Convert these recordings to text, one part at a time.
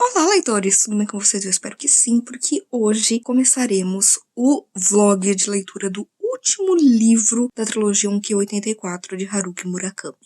Olá, leitores! Tudo bem com vocês? Eu espero que sim, porque hoje começaremos o vlog de leitura do último livro da trilogia Unkyo 84 de Haruki Murakami.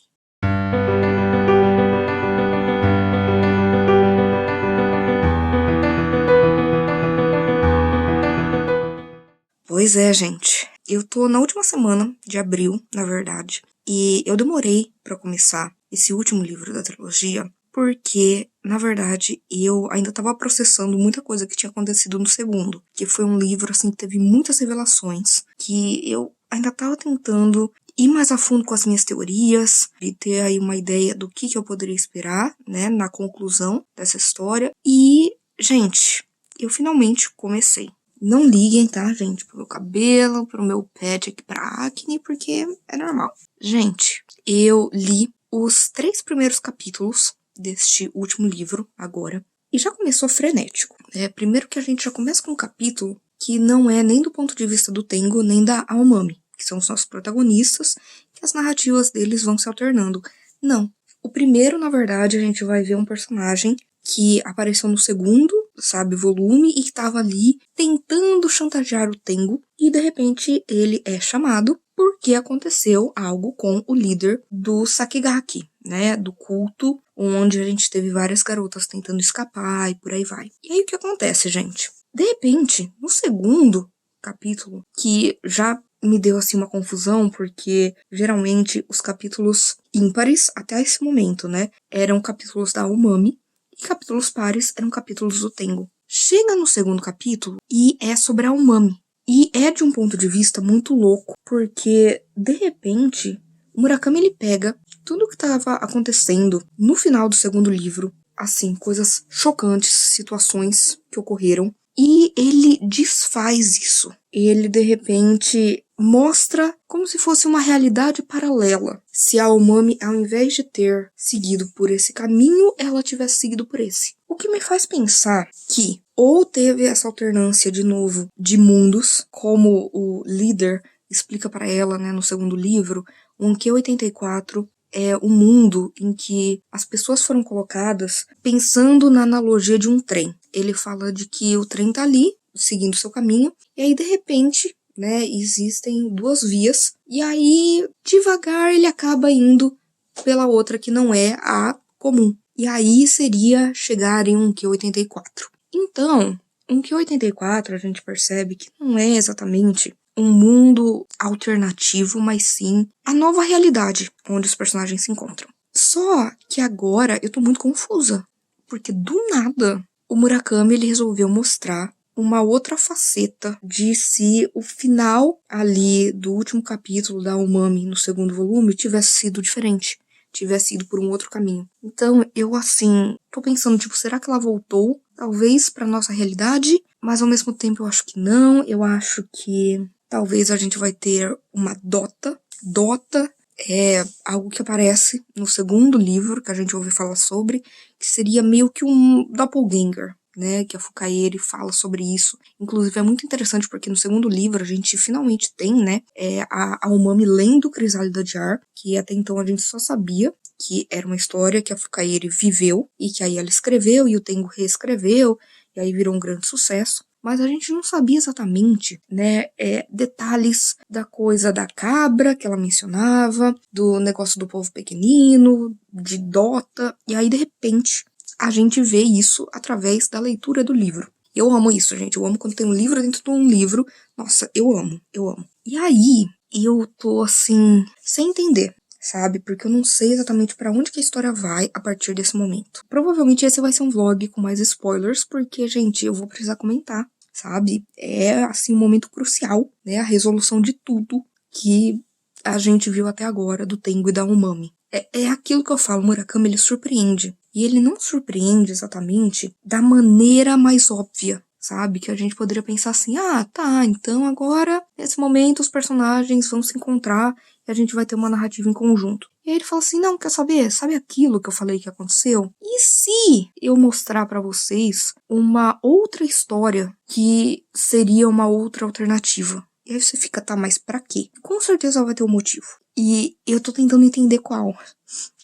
Pois é, gente. Eu tô na última semana de abril, na verdade, e eu demorei pra começar esse último livro da trilogia porque, na verdade, eu ainda tava processando muita coisa que tinha acontecido no segundo, que foi um livro, assim, que teve muitas revelações, que eu ainda tava tentando ir mais a fundo com as minhas teorias, de ter aí uma ideia do que eu poderia esperar, né, na conclusão dessa história, e, gente, eu finalmente comecei. Não liguem, tá, gente, pro meu cabelo, pro meu pet aqui pra acne, porque é normal. Gente, eu li os 3 primeiros capítulos deste último livro, agora, e já começou frenético. Primeiro que a gente já começa com um capítulo que não é nem do ponto de vista do Tengo, nem da Aomami, que são os nossos protagonistas, que as narrativas deles vão se alternando. Não. O primeiro, na verdade, a gente vai ver um personagem que apareceu no segundo, sabe, volume, e que tava ali tentando chantagear o Tengo, e de repente ele é chamado porque aconteceu algo com o líder do Sakigaki, né, do culto, onde a gente teve várias garotas tentando escapar e por aí vai. E aí o que acontece, gente? De repente, no segundo capítulo, que já me deu assim uma confusão, porque geralmente os capítulos ímpares, até esse momento, né, eram capítulos da Umami, e capítulos pares eram capítulos do Tengo. Chega no segundo capítulo e é sobre a Umami. E é de um ponto de vista muito louco, porque, de repente, o Murakami ele pega tudo que estava acontecendo no final do segundo livro, assim, coisas chocantes, situações que ocorreram, e ele desfaz isso. Ele, de repente, mostra como se fosse uma realidade paralela. Se a Umami, ao invés de ter seguido por esse caminho, ela tivesse seguido por esse. O que me faz pensar que ou teve essa alternância de novo de mundos, como o líder explica para ela, né, no segundo livro, o Unkyo 84 é um mundo em que as pessoas foram colocadas pensando na analogia de um trem. Ele fala de que o trem tá ali, seguindo seu caminho, e aí de repente, né, existem 2 vias, e aí devagar ele acaba indo pela outra que não é a comum. E aí seria chegar em um Unkyo 84. Então, Unkyo 84 a gente percebe que não é exatamente um mundo alternativo, mas sim a nova realidade onde os personagens se encontram. Só que agora eu tô muito confusa, porque do nada o Murakami ele resolveu mostrar uma outra faceta de se o final ali do último capítulo da Umami no segundo volume tivesse sido diferente, tivesse ido por um outro caminho. Então eu assim, tô pensando, tipo, será que ela voltou? Talvez pra nossa realidade, mas ao mesmo tempo eu acho que não, eu acho que talvez a gente vai ter uma Dota. Dota é algo que aparece no segundo livro que a gente ouve falar sobre, que seria meio que um doppelganger, né, que a Fukayeri fala sobre isso. Inclusive é muito interessante porque no segundo livro a gente finalmente tem, né, a Umami lendo Crisálida de Ar, que até então a gente só sabia que era uma história que a Fukayeri viveu e que aí ela escreveu e o Tengo reescreveu e aí virou um grande sucesso. Mas a gente não sabia exatamente, né, detalhes da coisa da cabra que ela mencionava, do negócio do povo pequenino, de Dota, e aí de repente a gente vê isso através da leitura do livro. Eu amo isso, gente, eu amo quando tem um livro dentro de um livro, nossa, eu amo, eu amo. E aí, eu tô assim, sem entender, sabe? Porque eu não sei exatamente pra onde que a história vai a partir desse momento. Provavelmente esse vai ser um vlog com mais spoilers, porque, gente, eu vou precisar comentar, sabe? É, assim, um momento crucial, né? A resolução de tudo que a gente viu até agora do Tengo e da Umami. É aquilo que eu falo, Murakami, ele surpreende. E ele não surpreende exatamente da maneira mais óbvia, sabe? Que a gente poderia pensar assim, ah, tá, então agora, nesse momento, os personagens vão se encontrar e a gente vai ter uma narrativa em conjunto. E aí ele fala assim, não, quer saber? Sabe aquilo que eu falei que aconteceu? E se eu mostrar pra vocês uma outra história que seria uma outra alternativa? E aí você fica, tá, mas pra quê? Com certeza vai ter um motivo. E eu tô tentando entender qual.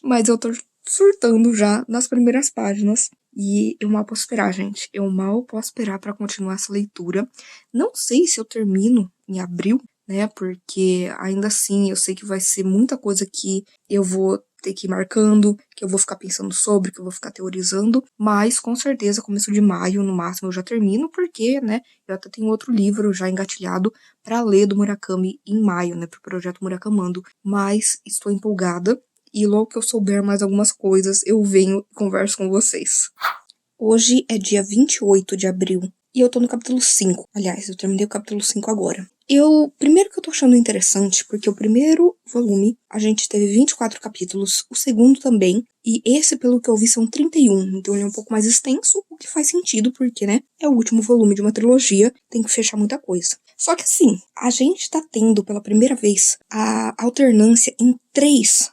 Mas eu tô surtando já nas primeiras páginas. E eu mal posso esperar, gente. Eu mal posso esperar pra continuar essa leitura. Não sei se eu termino em abril, né? Porque ainda assim eu sei que vai ser muita coisa que eu vou ter que ir marcando, que eu vou ficar pensando sobre, que eu vou ficar teorizando, mas com certeza começo de maio, no máximo, eu já termino, porque, né, eu até tenho outro livro já engatilhado pra ler do Murakami em maio, né, pro projeto Murakamando, mas estou empolgada e logo que eu souber mais algumas coisas, eu venho e converso com vocês. Hoje é dia 28 de abril e eu tô no capítulo 5. Aliás, eu terminei o capítulo 5 agora. Primeiro que eu tô achando interessante, porque o primeiro volume a gente teve 24 capítulos, o segundo também, e esse, pelo que eu vi, são 31, então ele é um pouco mais extenso, o que faz sentido, porque, né, é o último volume de uma trilogia, tem que fechar muita coisa. Só que assim, a gente tá tendo pela primeira vez a alternância em três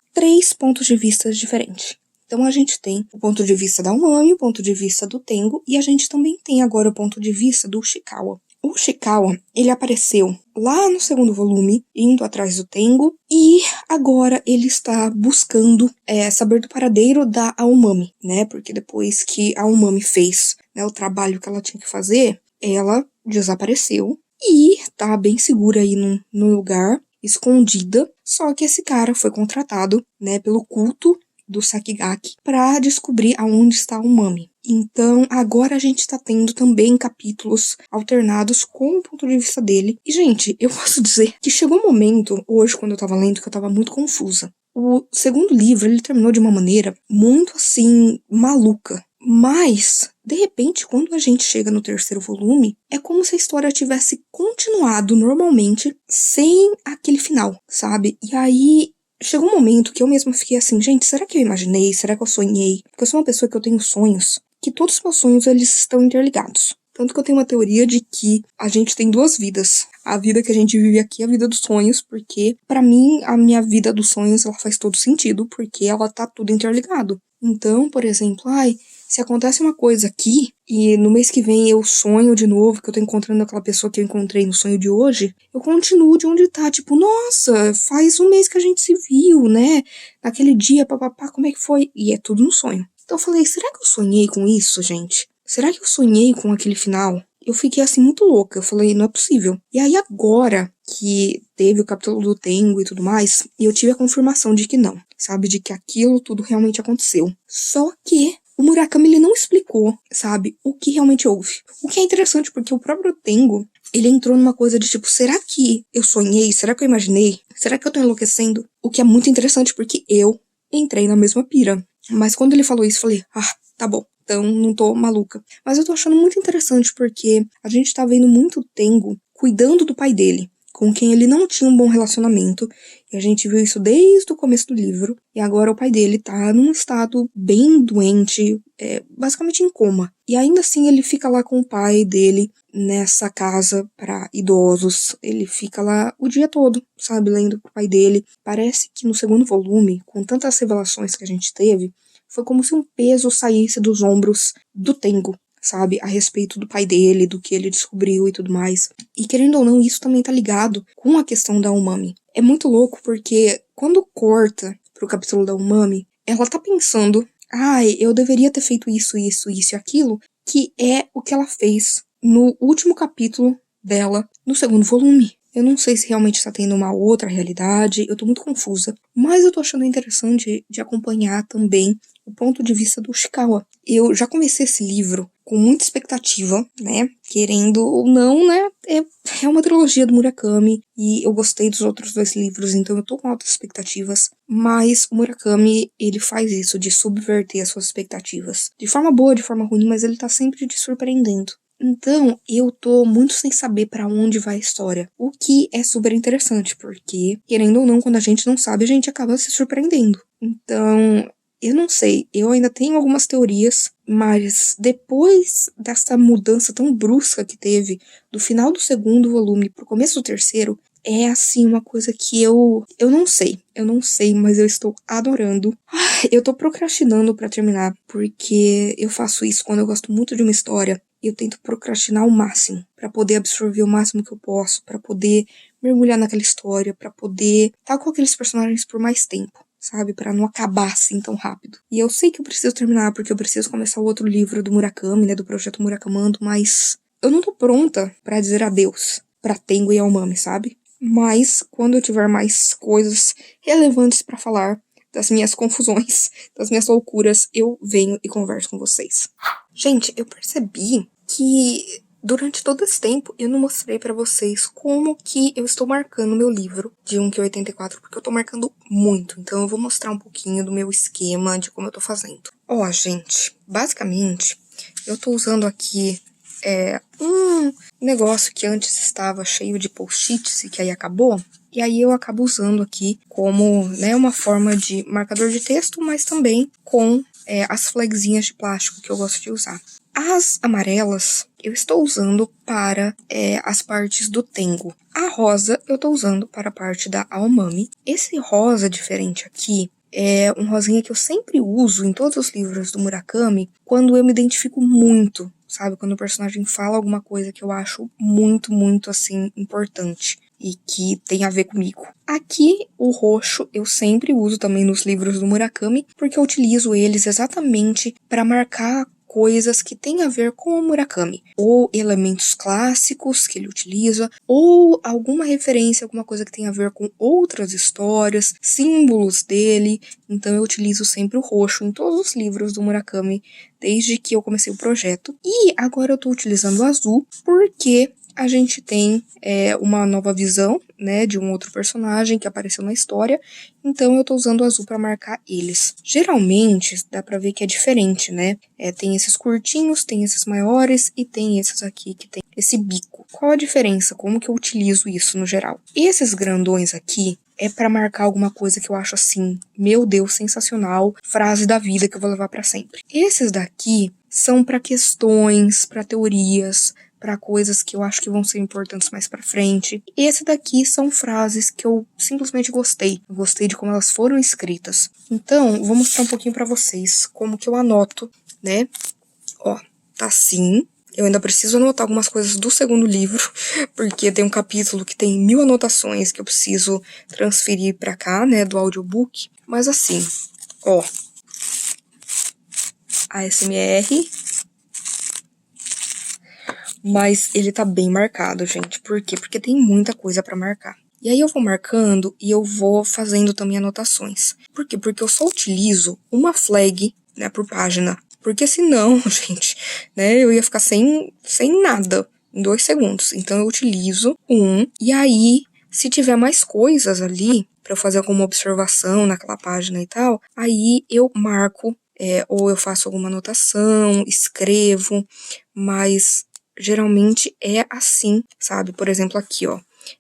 pontos de vista diferentes. Então a gente tem o ponto de vista da Umami, o ponto de vista do Tengo, e a gente também tem agora o ponto de vista do Ishikawa. O Ishikawa, ele apareceu lá no segundo volume, indo atrás do Tengo, e agora ele está buscando saber do paradeiro da Aomami, né? Porque depois que a Aomami fez, né, o trabalho que ela tinha que fazer, ela desapareceu e tá bem segura aí num lugar, escondida. Só que esse cara foi contratado, né, pelo culto do Sakigaki para descobrir aonde está o Mami. Então, agora a gente está tendo também capítulos alternados com o ponto de vista dele. E, gente, eu posso dizer que chegou um momento, hoje, quando eu tava lendo, que eu tava muito confusa. O segundo livro, ele terminou de uma maneira muito, assim, maluca. Mas, de repente, quando a gente chega no terceiro volume, é como se a história tivesse continuado normalmente, sem aquele final, sabe? E aí, chegou um momento que eu mesma fiquei assim, gente, será que eu imaginei? Será que eu sonhei? Porque eu sou uma pessoa que eu tenho sonhos, que todos os meus sonhos, eles estão interligados. Tanto que eu tenho uma teoria de que a gente tem duas vidas. A vida que a gente vive aqui é a vida dos sonhos, porque, pra mim, a minha vida dos sonhos, ela faz todo sentido, porque ela tá tudo interligado. Então, por exemplo, se acontece uma coisa aqui, e no mês que vem eu sonho de novo, que eu tô encontrando aquela pessoa que eu encontrei no sonho de hoje, eu continuo de onde tá, tipo, nossa, faz um mês que a gente se viu, né? Naquele dia, papapá, como é que foi? E é tudo no sonho. Então eu falei, será que eu sonhei com isso, gente? Será que eu sonhei com aquele final? Eu fiquei assim muito louca, eu falei, não é possível. E aí agora que teve o capítulo do Tengo e tudo mais, eu tive a confirmação de que não, sabe? De que aquilo tudo realmente aconteceu. Só que o Murakami, ele não explicou, sabe, o que realmente houve. O que é interessante, porque o próprio Tengo, ele entrou numa coisa de tipo, será que eu sonhei? Será que eu imaginei? Será que eu tô enlouquecendo? O que é muito interessante, porque eu entrei na mesma pira. Mas quando ele falou isso, eu falei, tá bom. Então, não tô maluca. Mas eu tô achando muito interessante porque a gente tá vendo muito Tengo cuidando do pai dele, com quem ele não tinha um bom relacionamento. E a gente viu isso desde o começo do livro. E agora o pai dele tá num estado bem doente, basicamente em coma. E ainda assim ele fica lá com o pai dele nessa casa para idosos. Ele fica lá o dia todo, sabe, lendo pro pai dele. Parece que no segundo volume, com tantas revelações que a gente teve, foi como se um peso saísse dos ombros do Tengo, sabe, a respeito do pai dele, do que ele descobriu e tudo mais. E querendo ou não, isso também tá ligado com a questão da Umami. É muito louco porque quando corta pro capítulo da Umami, ela tá pensando, eu deveria ter feito isso, isso, isso e aquilo, que é o que ela fez no último capítulo dela, no segundo volume. Eu não sei se realmente está tendo uma outra realidade, eu tô muito confusa, mas eu tô achando interessante de acompanhar também o ponto de vista do Ishikawa. Eu já comecei esse livro com muita expectativa, né? Querendo ou não, né? É uma trilogia do Murakami e eu gostei dos outros dois livros, então eu tô com altas expectativas. Mas o Murakami, ele faz isso, de subverter as suas expectativas. De forma boa, de forma ruim, mas ele tá sempre te surpreendendo. Então, eu tô muito sem saber pra onde vai a história. O que é super interessante, porque, querendo ou não, quando a gente não sabe, a gente acaba se surpreendendo. Então, eu não sei, eu ainda tenho algumas teorias, mas depois dessa mudança tão brusca que teve do final do segundo volume pro começo do terceiro, é assim uma coisa que eu não sei, mas eu estou adorando. Eu tô procrastinando pra terminar, porque eu faço isso quando eu gosto muito de uma história. Eu tento procrastinar ao máximo, pra poder absorver o máximo que eu posso, pra poder mergulhar naquela história, pra poder estar com aqueles personagens por mais tempo, sabe? Pra não acabar assim tão rápido. E eu sei que eu preciso terminar, porque eu preciso começar o outro livro do Murakami, né? Do Projeto Murakamando, mas eu não tô pronta pra dizer adeus pra Tengo e Yaomami, sabe? Mas quando eu tiver mais coisas relevantes pra falar das minhas confusões, das minhas loucuras, eu venho e converso com vocês. Gente, eu percebi que durante todo esse tempo eu não mostrei pra vocês como que eu estou marcando meu livro de 1Q84, porque eu tô marcando muito. Então eu vou mostrar um pouquinho do meu esquema, de como eu tô fazendo. Ó, gente, basicamente, eu tô usando aqui um negócio que antes estava cheio de post-its e que aí acabou. E aí eu acabo usando aqui como, né, uma forma de marcador de texto, mas também com as flagzinhas de plástico que eu gosto de usar. As amarelas eu estou usando para as partes do Tengo. A rosa eu estou usando para a parte da Aomami. Esse rosa diferente aqui é um rosinha que eu sempre uso em todos os livros do Murakami quando eu me identifico muito, sabe? Quando o personagem fala alguma coisa que eu acho muito, muito, assim, importante e que tem a ver comigo. Aqui, o roxo eu sempre uso também nos livros do Murakami, porque eu utilizo eles exatamente para marcar coisas que têm a ver com o Murakami, ou elementos clássicos que ele utiliza, ou alguma referência, alguma coisa que tem a ver com outras histórias, símbolos dele. Então eu utilizo sempre o roxo em todos os livros do Murakami, desde que eu comecei o projeto. E agora eu tô utilizando o azul, porque a gente tem uma nova visão, né, de um outro personagem que apareceu na história, então eu tô usando o azul para marcar eles. Geralmente, dá pra ver que é diferente, né? Tem esses curtinhos, tem esses maiores e tem esses aqui que tem esse bico. Qual a diferença? Como que eu utilizo isso no geral? Esses grandões aqui é para marcar alguma coisa que eu acho assim, meu Deus, sensacional, frase da vida que eu vou levar para sempre. Esses daqui são para questões, para teorias, para coisas que eu acho que vão ser importantes mais para frente. Esse daqui são frases que eu simplesmente gostei. Eu gostei de como elas foram escritas. Então, vou mostrar um pouquinho para vocês como que eu anoto, né? Ó, tá assim. Eu ainda preciso anotar algumas coisas do segundo livro, porque tem um capítulo que tem 1000 anotações que eu preciso transferir pra cá, né, do audiobook. Mas assim, ó, ASMR, mas ele tá bem marcado, gente. Por quê? Porque tem muita coisa pra marcar. E aí eu vou marcando e eu vou fazendo também anotações. Por quê? Porque eu só utilizo uma flag, né, por página. Porque senão, gente, né, eu ia ficar sem nada em 2 segundos. Então eu utilizo um, e aí, se tiver mais coisas ali pra eu fazer alguma observação naquela página e tal, aí eu marco, ou eu faço alguma anotação, escrevo, mas geralmente é assim, sabe? Por exemplo, aqui, ó,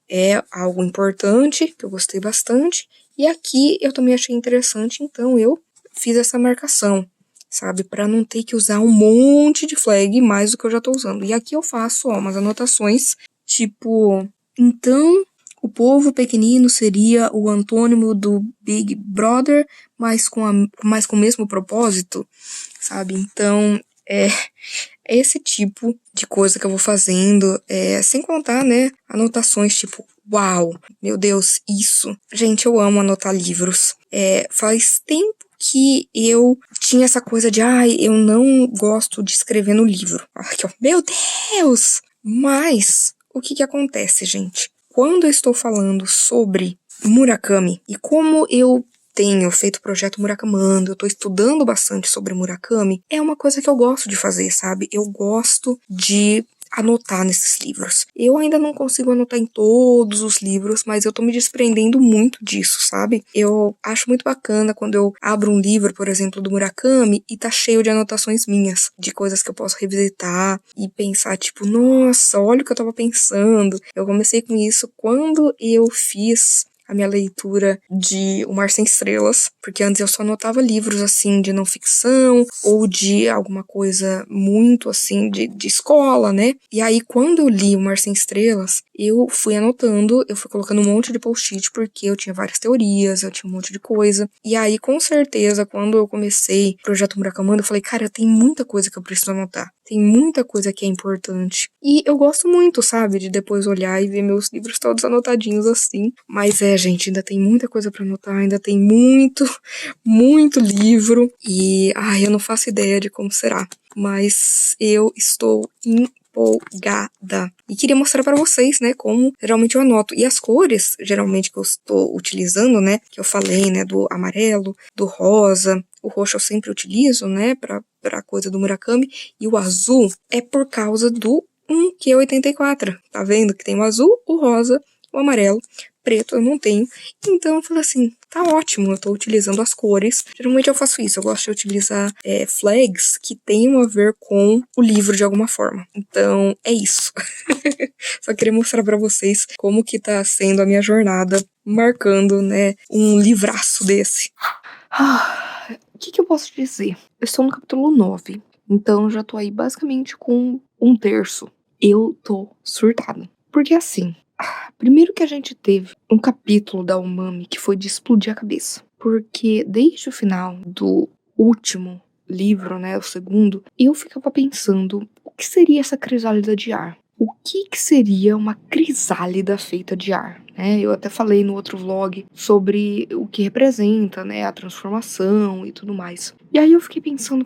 é algo importante, que eu gostei bastante, e aqui eu também achei interessante, então eu fiz essa marcação, sabe? Pra não ter que usar um monte de flag mais do que eu já tô usando. E aqui eu faço, ó, umas anotações, tipo, então o povo pequenino seria o antônimo do Big Brother, mas com o mesmo propósito, sabe? Então, é esse tipo de coisa que eu vou fazendo, sem contar, né, anotações tipo, uau, meu Deus, isso. Gente, eu amo anotar livros. Faz tempo que eu tinha essa coisa de, eu não gosto de escrever no livro. Aqui, ó, meu Deus! Mas, o que acontece, gente? Quando eu estou falando sobre Murakami e como eu tenho feito o projeto Murakamando, eu tô estudando bastante sobre Murakami, é uma coisa que eu gosto de fazer, sabe? Eu gosto de anotar nesses livros. Eu ainda não consigo anotar em todos os livros, mas eu tô me desprendendo muito disso, sabe? Eu acho muito bacana quando eu abro um livro, por exemplo, do Murakami, e tá cheio de anotações minhas, de coisas que eu posso revisitar e pensar, tipo, nossa, olha o que eu tava pensando. Eu comecei com isso quando eu fiz a minha leitura de O Mar Sem Estrelas, porque antes eu só anotava livros, assim, de não ficção, ou de alguma coisa muito, assim, de escola, né? E aí, quando eu li O Mar Sem Estrelas, eu fui anotando, eu fui colocando um monte de post-it porque eu tinha várias teorias, eu tinha um monte de coisa. E aí, com certeza, quando eu comecei o Projeto Murakami, eu falei, cara, tem muita coisa que eu preciso anotar. Tem muita coisa que é importante. E eu gosto muito, sabe, de depois olhar e ver meus livros todos anotadinhos assim. Mas gente, ainda tem muita coisa pra anotar, ainda tem muito, muito livro. E, eu não faço ideia de como será. Mas eu estou empolgada. E queria mostrar pra vocês, né, como geralmente eu anoto. E as cores, geralmente, que eu estou utilizando, né, que eu falei, né, do amarelo, do rosa, o roxo eu sempre utilizo, né, pra coisa do Murakami, e o azul é por causa do Q84. Tá vendo que tem o azul, o rosa, o amarelo, preto eu não tenho. Então eu falei assim, tá ótimo, eu tô utilizando as cores. Geralmente eu faço isso, eu gosto de utilizar flags que tenham a ver com o livro de alguma forma. Então é isso. Só queria mostrar pra vocês como que tá sendo a minha jornada marcando, né, um livraço desse. O que eu posso dizer? Eu estou no capítulo 9, então já tô aí basicamente com um terço. Eu tô surtada. Porque assim, primeiro que a gente teve um capítulo da Umami que foi de explodir a cabeça. Porque desde o final do último livro, né, o segundo, eu ficava pensando, o que seria essa crisálida de ar? O que seria uma crisálida feita de ar? Né? Eu até falei no outro vlog sobre o que representa, né, a transformação e tudo mais. E aí eu fiquei pensando,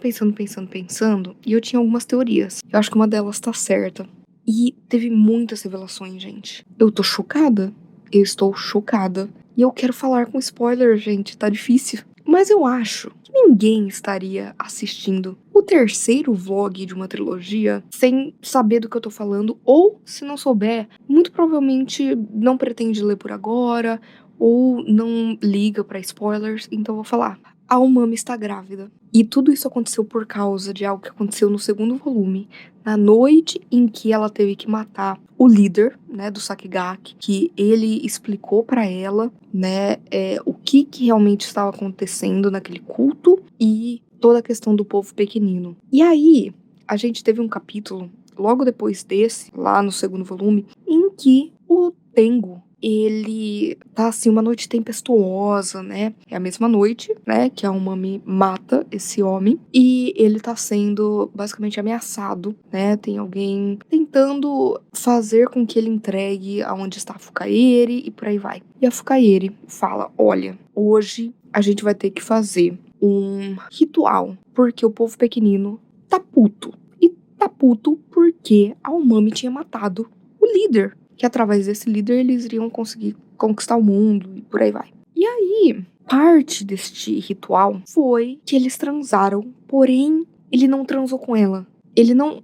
e eu tinha algumas teorias. Eu acho que uma delas tá certa. E teve muitas revelações, gente. Eu tô chocada. Eu estou chocada. E eu quero falar com spoiler, gente. Tá difícil. Mas eu acho que ninguém estaria assistindo o terceiro vlog de uma trilogia sem saber do que eu tô falando. Ou, se não souber, muito provavelmente não pretende ler por agora. Ou não liga pra spoilers. Então eu vou falar. A Umami está grávida. E tudo isso aconteceu por causa de algo que aconteceu no segundo volume. Na noite em que ela teve que matar o líder, né, do Sakigake, que ele explicou pra ela, né, o que realmente estava acontecendo naquele culto e toda a questão do povo pequenino. E aí, a gente teve um capítulo, logo depois desse, lá no segundo volume, em que o Tengo, ele tá assim, uma noite tempestuosa, né? É a mesma noite, né, que a Umami mata esse homem e ele tá sendo basicamente ameaçado, né? Tem alguém tentando fazer com que ele entregue aonde está a Fukaeri e por aí vai. E a Fukaeri fala: olha, hoje a gente vai ter que fazer um ritual porque o povo pequenino tá puto. E tá puto porque a Umami tinha matado o líder, que através desse líder eles iriam conseguir conquistar o mundo e por aí vai. E aí, parte deste ritual foi que eles transaram, porém, ele não transou com ela. Ele não...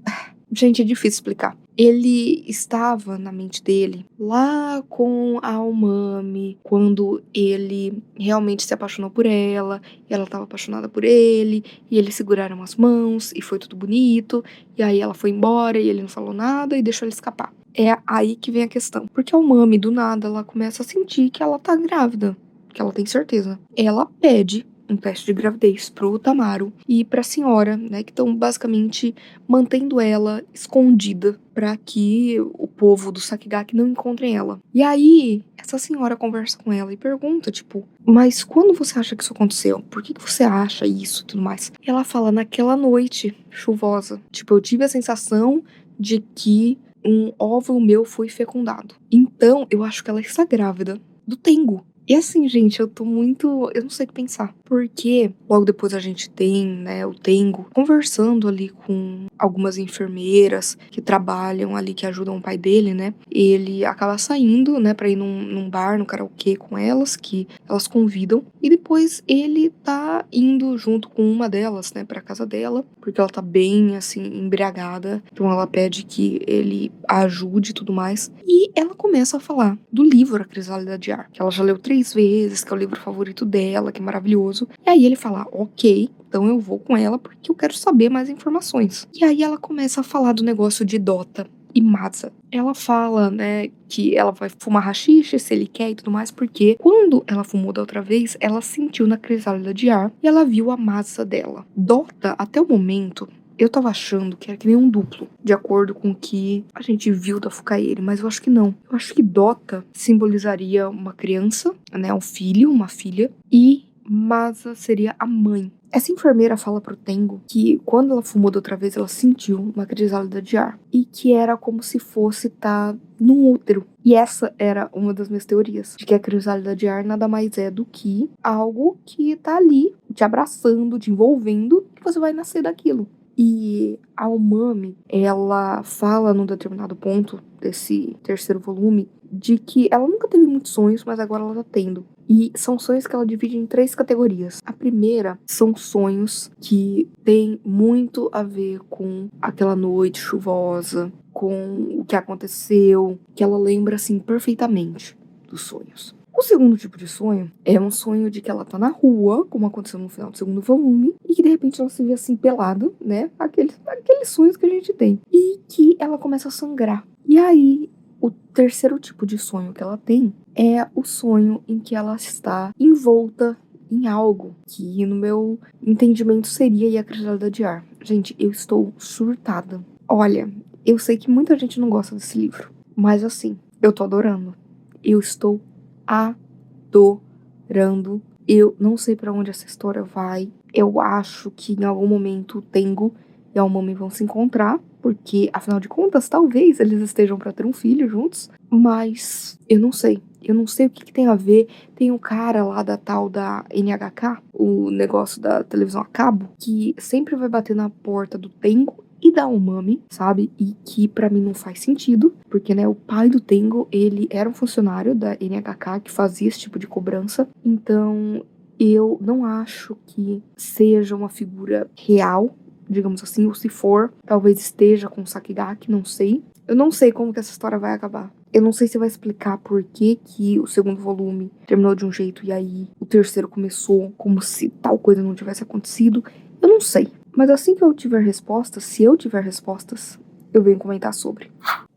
Gente, é difícil explicar. Ele estava na mente dele lá com a Umami, quando ele realmente se apaixonou por ela, e ela estava apaixonada por ele, e eles seguraram as mãos, e foi tudo bonito, e aí ela foi embora, e ele não falou nada, e deixou ele escapar. É aí que vem a questão. Porque a Umami, do nada, ela começa a sentir que ela tá grávida, que ela tem certeza. Ela pede um teste de gravidez pro Tamaru e pra senhora, né, que estão basicamente mantendo ela escondida para que o povo do Sakigake não encontrem ela. E aí, essa senhora conversa com ela e pergunta, tipo, mas quando você acha que isso aconteceu? Por que você acha isso e tudo mais? E ela fala, naquela noite chuvosa. Tipo, eu tive a sensação de que um óvulo meu foi fecundado. Então, eu acho que ela está grávida do Tengo. E assim, gente, eu tô muito... Eu não sei o que pensar. Porque logo depois a gente tem, né, o Tengo conversando ali com algumas enfermeiras que trabalham ali, que ajudam o pai dele, né? Ele acaba saindo, né, pra ir num bar, no karaokê com elas, que elas convidam. E depois ele tá indo junto com uma delas, né, pra casa dela. Porque ela tá bem, assim, embriagada. Então ela pede que ele a ajude e tudo mais. E ela começa a falar do livro A Crisálida de Ar, que ela já leu 3 vezes, que é o livro favorito dela, que é maravilhoso. E aí ele fala, ok, então eu vou com ela porque eu quero saber mais informações. E aí ela começa a falar do negócio de Dota e Matza. Ela fala, né, que ela vai fumar haxixe se ele quer e tudo mais, porque quando ela fumou da outra vez, ela sentiu na crisálida de ar e ela viu a massa dela. Dota, até o momento, Eu tava achando que era que nem um duplo, de acordo com o que a gente viu da Fukaeri, mas eu acho que não. Eu acho que Dota simbolizaria uma criança, né, um filho, uma filha, e Masa seria a mãe. Essa enfermeira fala pro Tengo que quando ela fumou da outra vez, ela sentiu uma crisalida de ar. E que era como se fosse estar num útero. E essa era uma das minhas teorias. De que a crisálida de ar nada mais é do que algo que tá ali, te abraçando, te envolvendo, e você vai nascer daquilo. E a Umami, ela fala num determinado ponto desse terceiro volume de que ela nunca teve muitos sonhos, mas agora ela tá tendo. E são sonhos que ela divide em 3 categorias. A primeira são sonhos que têm muito a ver com aquela noite chuvosa, com o que aconteceu, que ela lembra assim perfeitamente dos sonhos. O segundo tipo de sonho é um sonho de que ela tá na rua, como aconteceu no final do segundo volume, e que de repente ela se vê assim pelada, né? Aqueles sonhos que a gente tem. E que ela começa a sangrar. E aí, o terceiro tipo de sonho que ela tem é o sonho em que ela está envolta em algo que, no meu entendimento, seria a crisálida de ar. Gente, eu estou surtada. Olha, eu sei que muita gente não gosta desse livro, mas assim, eu tô adorando. Eu estou adorando. Eu não sei pra onde essa história vai. Eu acho que em algum momento o Tengo e a Umami vão se encontrar, porque afinal de contas, talvez eles estejam pra ter um filho juntos, mas eu não sei. Eu não sei o que tem a ver. Tem um cara lá da tal da NHK, o negócio da televisão a cabo, que sempre vai bater na porta do Tengo e da Umami, sabe? E que pra mim não faz sentido, porque, né, o pai do Tengo, ele era um funcionário da NHK que fazia esse tipo de cobrança. Então, eu não acho que seja uma figura real, digamos assim, ou se for, talvez esteja com o Sakigaki, não sei. Eu não sei como que essa história vai acabar. Eu não sei se vai explicar por que o segundo volume terminou de um jeito e aí o terceiro começou como se tal coisa não tivesse acontecido. Eu não sei. Mas assim que eu tiver respostas, se eu tiver respostas, eu venho comentar sobre.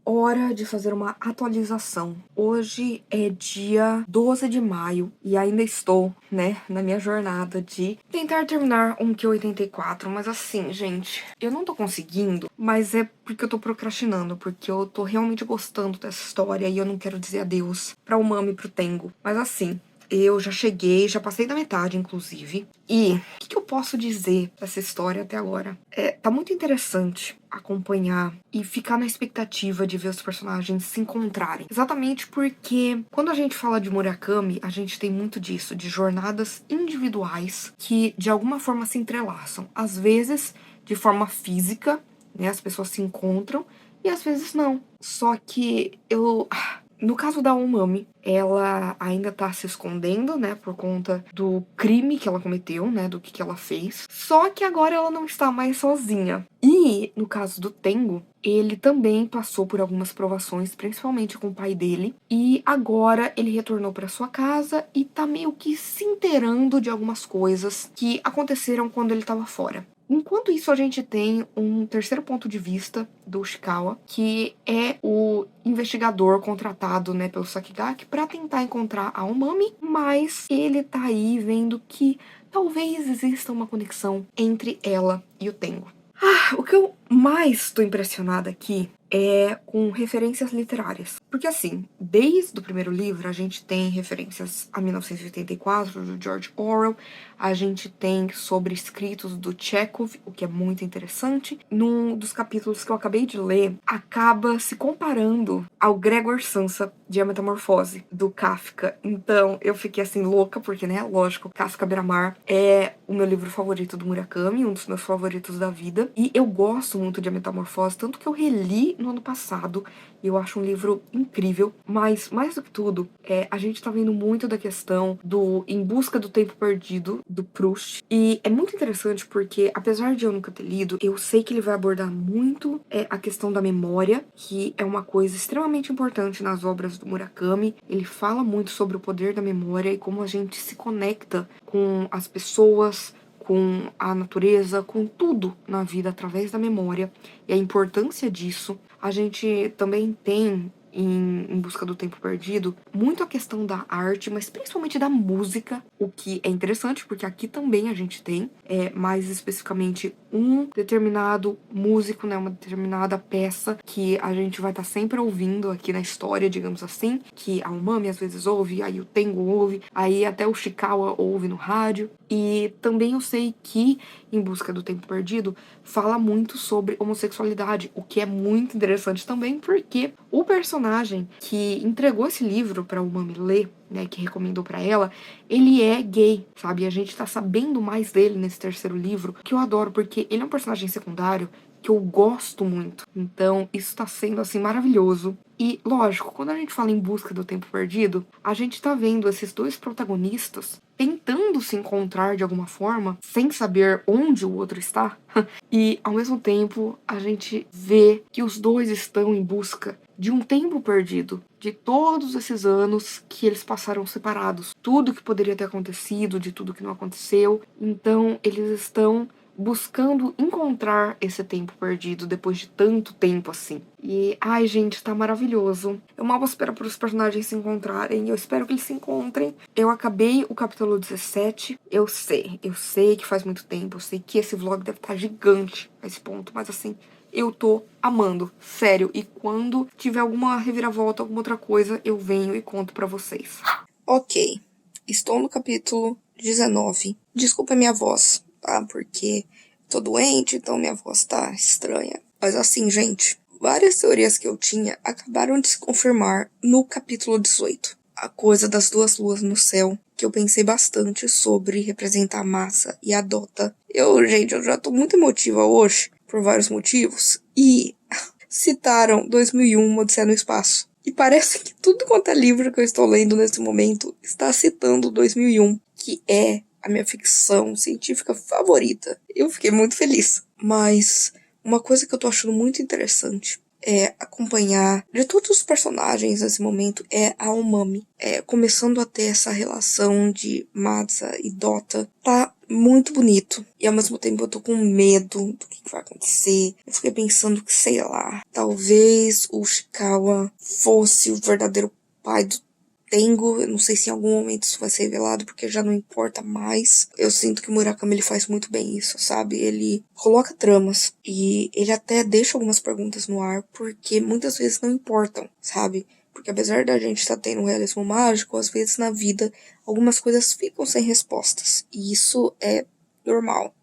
Hora de fazer uma atualização. Hoje é dia 12 de maio e ainda estou, né, na minha jornada de tentar terminar um Q84, mas assim, gente, eu não tô conseguindo, mas é porque eu tô procrastinando, porque eu tô realmente gostando dessa história e eu não quero dizer adeus pra Umami e pro Tengo. Mas assim, eu já cheguei, já passei da metade, inclusive. E o que eu posso dizer dessa história até agora? Tá muito interessante acompanhar e ficar na expectativa de ver os personagens se encontrarem. Exatamente porque quando a gente fala de Murakami, a gente tem muito disso, de jornadas individuais que de alguma forma se entrelaçam. Às vezes de forma física, né? As pessoas se encontram e às vezes não. Só que no caso da Umami, ela ainda tá se escondendo, né, por conta do crime que ela cometeu, né, do que ela fez. Só que agora ela não está mais sozinha. E, no caso do Tengo, ele também passou por algumas provações, principalmente com o pai dele. E agora ele retornou para sua casa e tá meio que se inteirando de algumas coisas que aconteceram quando ele estava fora. Enquanto isso, a gente tem um terceiro ponto de vista do Ushikawa, que é o investigador contratado, né, pelo Sakigaki para tentar encontrar a Umami, mas ele tá aí vendo que talvez exista uma conexão entre ela e o Tengo. O que eu mais tô impressionada aqui é com referências literárias. Porque assim, desde o primeiro livro a gente tem referências a 1984, do George Orwell, a gente tem sobre escritos do Chekhov, o que é muito interessante. Num dos capítulos que eu acabei de ler, acaba se comparando ao Gregor Samsa de A Metamorfose, do Kafka. Então eu fiquei assim louca, porque, né, lógico, Kafka Beira-Mar é o meu livro favorito do Murakami, um dos meus favoritos da vida. E eu gosto muito de A Metamorfose, tanto que eu reli no ano passado. E eu acho um livro incrível. Mas, mais do que tudo, a gente tá vendo muito da questão do Em Busca do Tempo Perdido, do Proust. E é muito interessante porque, apesar de eu nunca ter lido, eu sei que ele vai abordar muito a questão da memória, que é uma coisa extremamente importante nas obras do Murakami. Ele fala muito sobre o poder da memória e como a gente se conecta com as pessoas, com a natureza, com tudo na vida através da memória e a importância disso. A gente também tem em Busca do Tempo Perdido muito a questão da arte, mas principalmente da música, o que é interessante porque aqui também a gente tem, mais especificamente um determinado músico, né, uma determinada peça que a gente vai estar sempre ouvindo aqui na história, digamos assim, que a Umami às vezes ouve, aí o Tengo ouve, aí até o Shikawa ouve no rádio. E também eu sei que Em Busca do Tempo Perdido fala muito sobre homossexualidade, o que é muito interessante também, porque o personagem que entregou esse livro pra Umami ler, né, que recomendou pra ela, ele é gay, sabe? E a gente tá sabendo mais dele nesse terceiro livro, que eu adoro, porque ele é um personagem secundário que eu gosto muito. Então, isso tá sendo, assim, maravilhoso. E, lógico, quando a gente fala Em Busca do Tempo Perdido, a gente tá vendo esses dois protagonistas tentando se encontrar de alguma forma, sem saber onde o outro está. E, ao mesmo tempo, a gente vê que os dois estão em busca de um tempo perdido, de todos esses anos que eles passaram separados. Tudo que poderia ter acontecido, de tudo que não aconteceu. Então, eles estão buscando encontrar esse tempo perdido depois de tanto tempo assim. E, ai, gente, tá maravilhoso. Eu mal espero para os personagens se encontrarem. Eu espero que eles se encontrem. Eu acabei o capítulo 17. Eu sei que faz muito tempo. Eu sei que esse vlog deve estar gigante a esse ponto. Mas, assim, eu tô amando. Sério. E quando tiver alguma reviravolta, alguma outra coisa, eu venho e conto pra vocês. Ok. Estou no capítulo 19. Desculpa a minha voz, tá? Porque tô doente, então minha voz tá estranha. Mas assim, gente, várias teorias que eu tinha acabaram de se confirmar no capítulo 18. A coisa das duas luas no céu, que eu pensei bastante sobre representar a Masa e a Dota. Gente, eu já tô muito emotiva hoje, por vários motivos. E citaram 2001, Uma Odisseia no Espaço. E parece que tudo quanto é livro que eu estou lendo nesse momento está citando 2001, que é a minha ficção científica favorita. Eu fiquei muito feliz. Mas uma coisa que eu tô achando muito interessante é acompanhar de todos os personagens nesse momento é a Umami. Começando a ter essa relação de Masa e Dota. Tá muito bonito. E ao mesmo tempo eu tô com medo do que vai acontecer. Eu fiquei pensando que, sei lá, talvez o Shikawa fosse o verdadeiro pai do Tengo. Eu não sei se em algum momento isso vai ser revelado, porque já não importa mais. Eu sinto que o Murakami ele faz muito bem isso, sabe? Ele coloca tramas e ele até deixa algumas perguntas no ar, porque muitas vezes não importam, sabe? Porque apesar da gente estar tendo um realismo mágico, às vezes na vida algumas coisas ficam sem respostas. E isso é normal.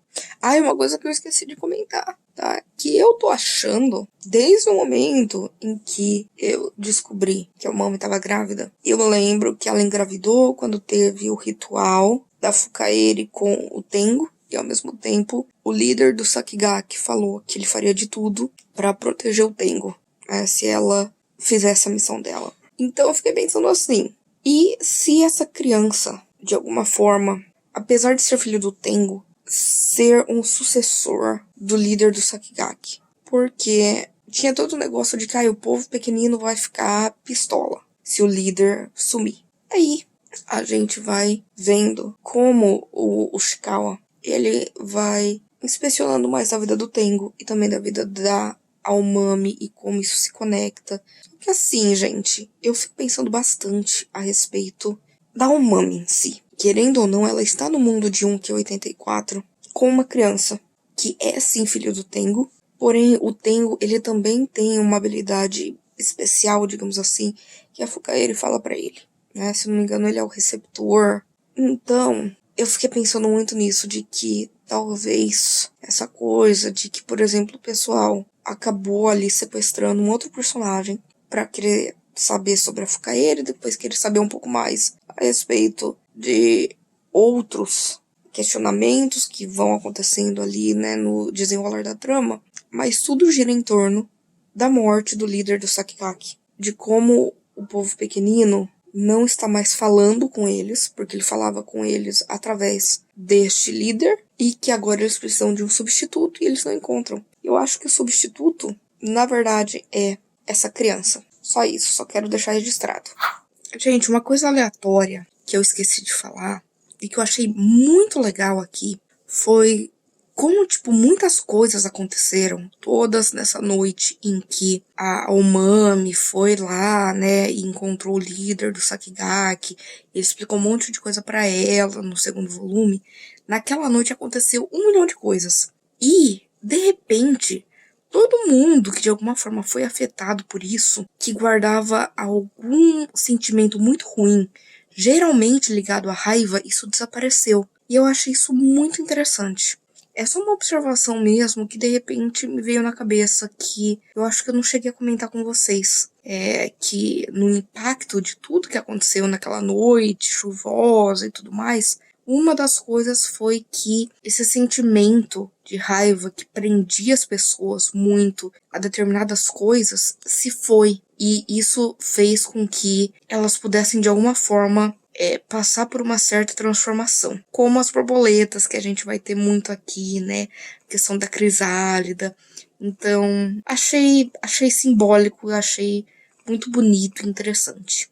Ah, e uma coisa que eu esqueci de comentar, tá? Que eu tô achando, desde o momento em que eu descobri que a Umami estava grávida, eu lembro que ela engravidou quando teve o ritual da Fukaeri com o Tengo, e ao mesmo tempo o líder do Sakigake falou que ele faria de tudo para proteger o Tengo, né, se ela fizesse a missão dela. Então eu fiquei pensando assim, e se essa criança, de alguma forma, apesar de ser filho do Tengo, ser um sucessor do líder do Sakigake? Porque tinha todo o negócio de que o povo pequenino vai ficar pistola se o líder sumir. Aí a gente vai vendo como o Shikawa, ele vai inspecionando mais a vida do Tengo e também da vida da Umami e como isso se conecta. Só que assim, gente, eu fico pensando bastante a respeito da Umami em si. Querendo ou não, ela está no mundo de 1Q84 com uma criança que é sim filho do Tengo, porém o Tengo ele também tem uma habilidade especial, digamos assim, que a Fukaeri fala pra ele, né? Se não me engano, ele é o receptor. Então, eu fiquei pensando muito nisso, de que talvez essa coisa de que, por exemplo, o pessoal acabou ali sequestrando um outro personagem pra querer saber sobre a Fukaeri, depois querer saber um pouco mais a respeito de outros questionamentos que vão acontecendo ali, né, no desenrolar da trama, mas tudo gira em torno da morte do líder do Sakigake, de como o povo pequenino não está mais falando com eles, porque ele falava com eles através deste líder, e que agora eles precisam de um substituto e eles não encontram. Eu acho que o substituto, na verdade, é essa criança. Só isso, só quero deixar registrado. Gente, uma coisa aleatória que eu esqueci de falar e que eu achei muito legal aqui foi como, tipo, muitas coisas aconteceram todas nessa noite em que a Umami foi lá, né, e encontrou o líder do Sakigake. Ele explicou um monte de coisa pra ela no segundo volume. Naquela noite aconteceu 1 milhão de coisas. E, de repente, todo mundo que de alguma forma foi afetado por isso, que guardava algum sentimento muito ruim, geralmente ligado à raiva, isso desapareceu. E eu achei isso muito interessante. É só uma observação mesmo que de repente me veio na cabeça que eu acho que eu não cheguei a comentar com vocês. É que no impacto de tudo que aconteceu naquela noite chuvosa e tudo mais, uma das coisas foi que esse sentimento de raiva que prendia as pessoas muito a determinadas coisas se foi. E isso fez com que elas pudessem de alguma forma passar por uma certa transformação. Como as borboletas, que a gente vai ter muito aqui, né? A questão da crisálida. Então, achei simbólico, achei muito bonito e interessante.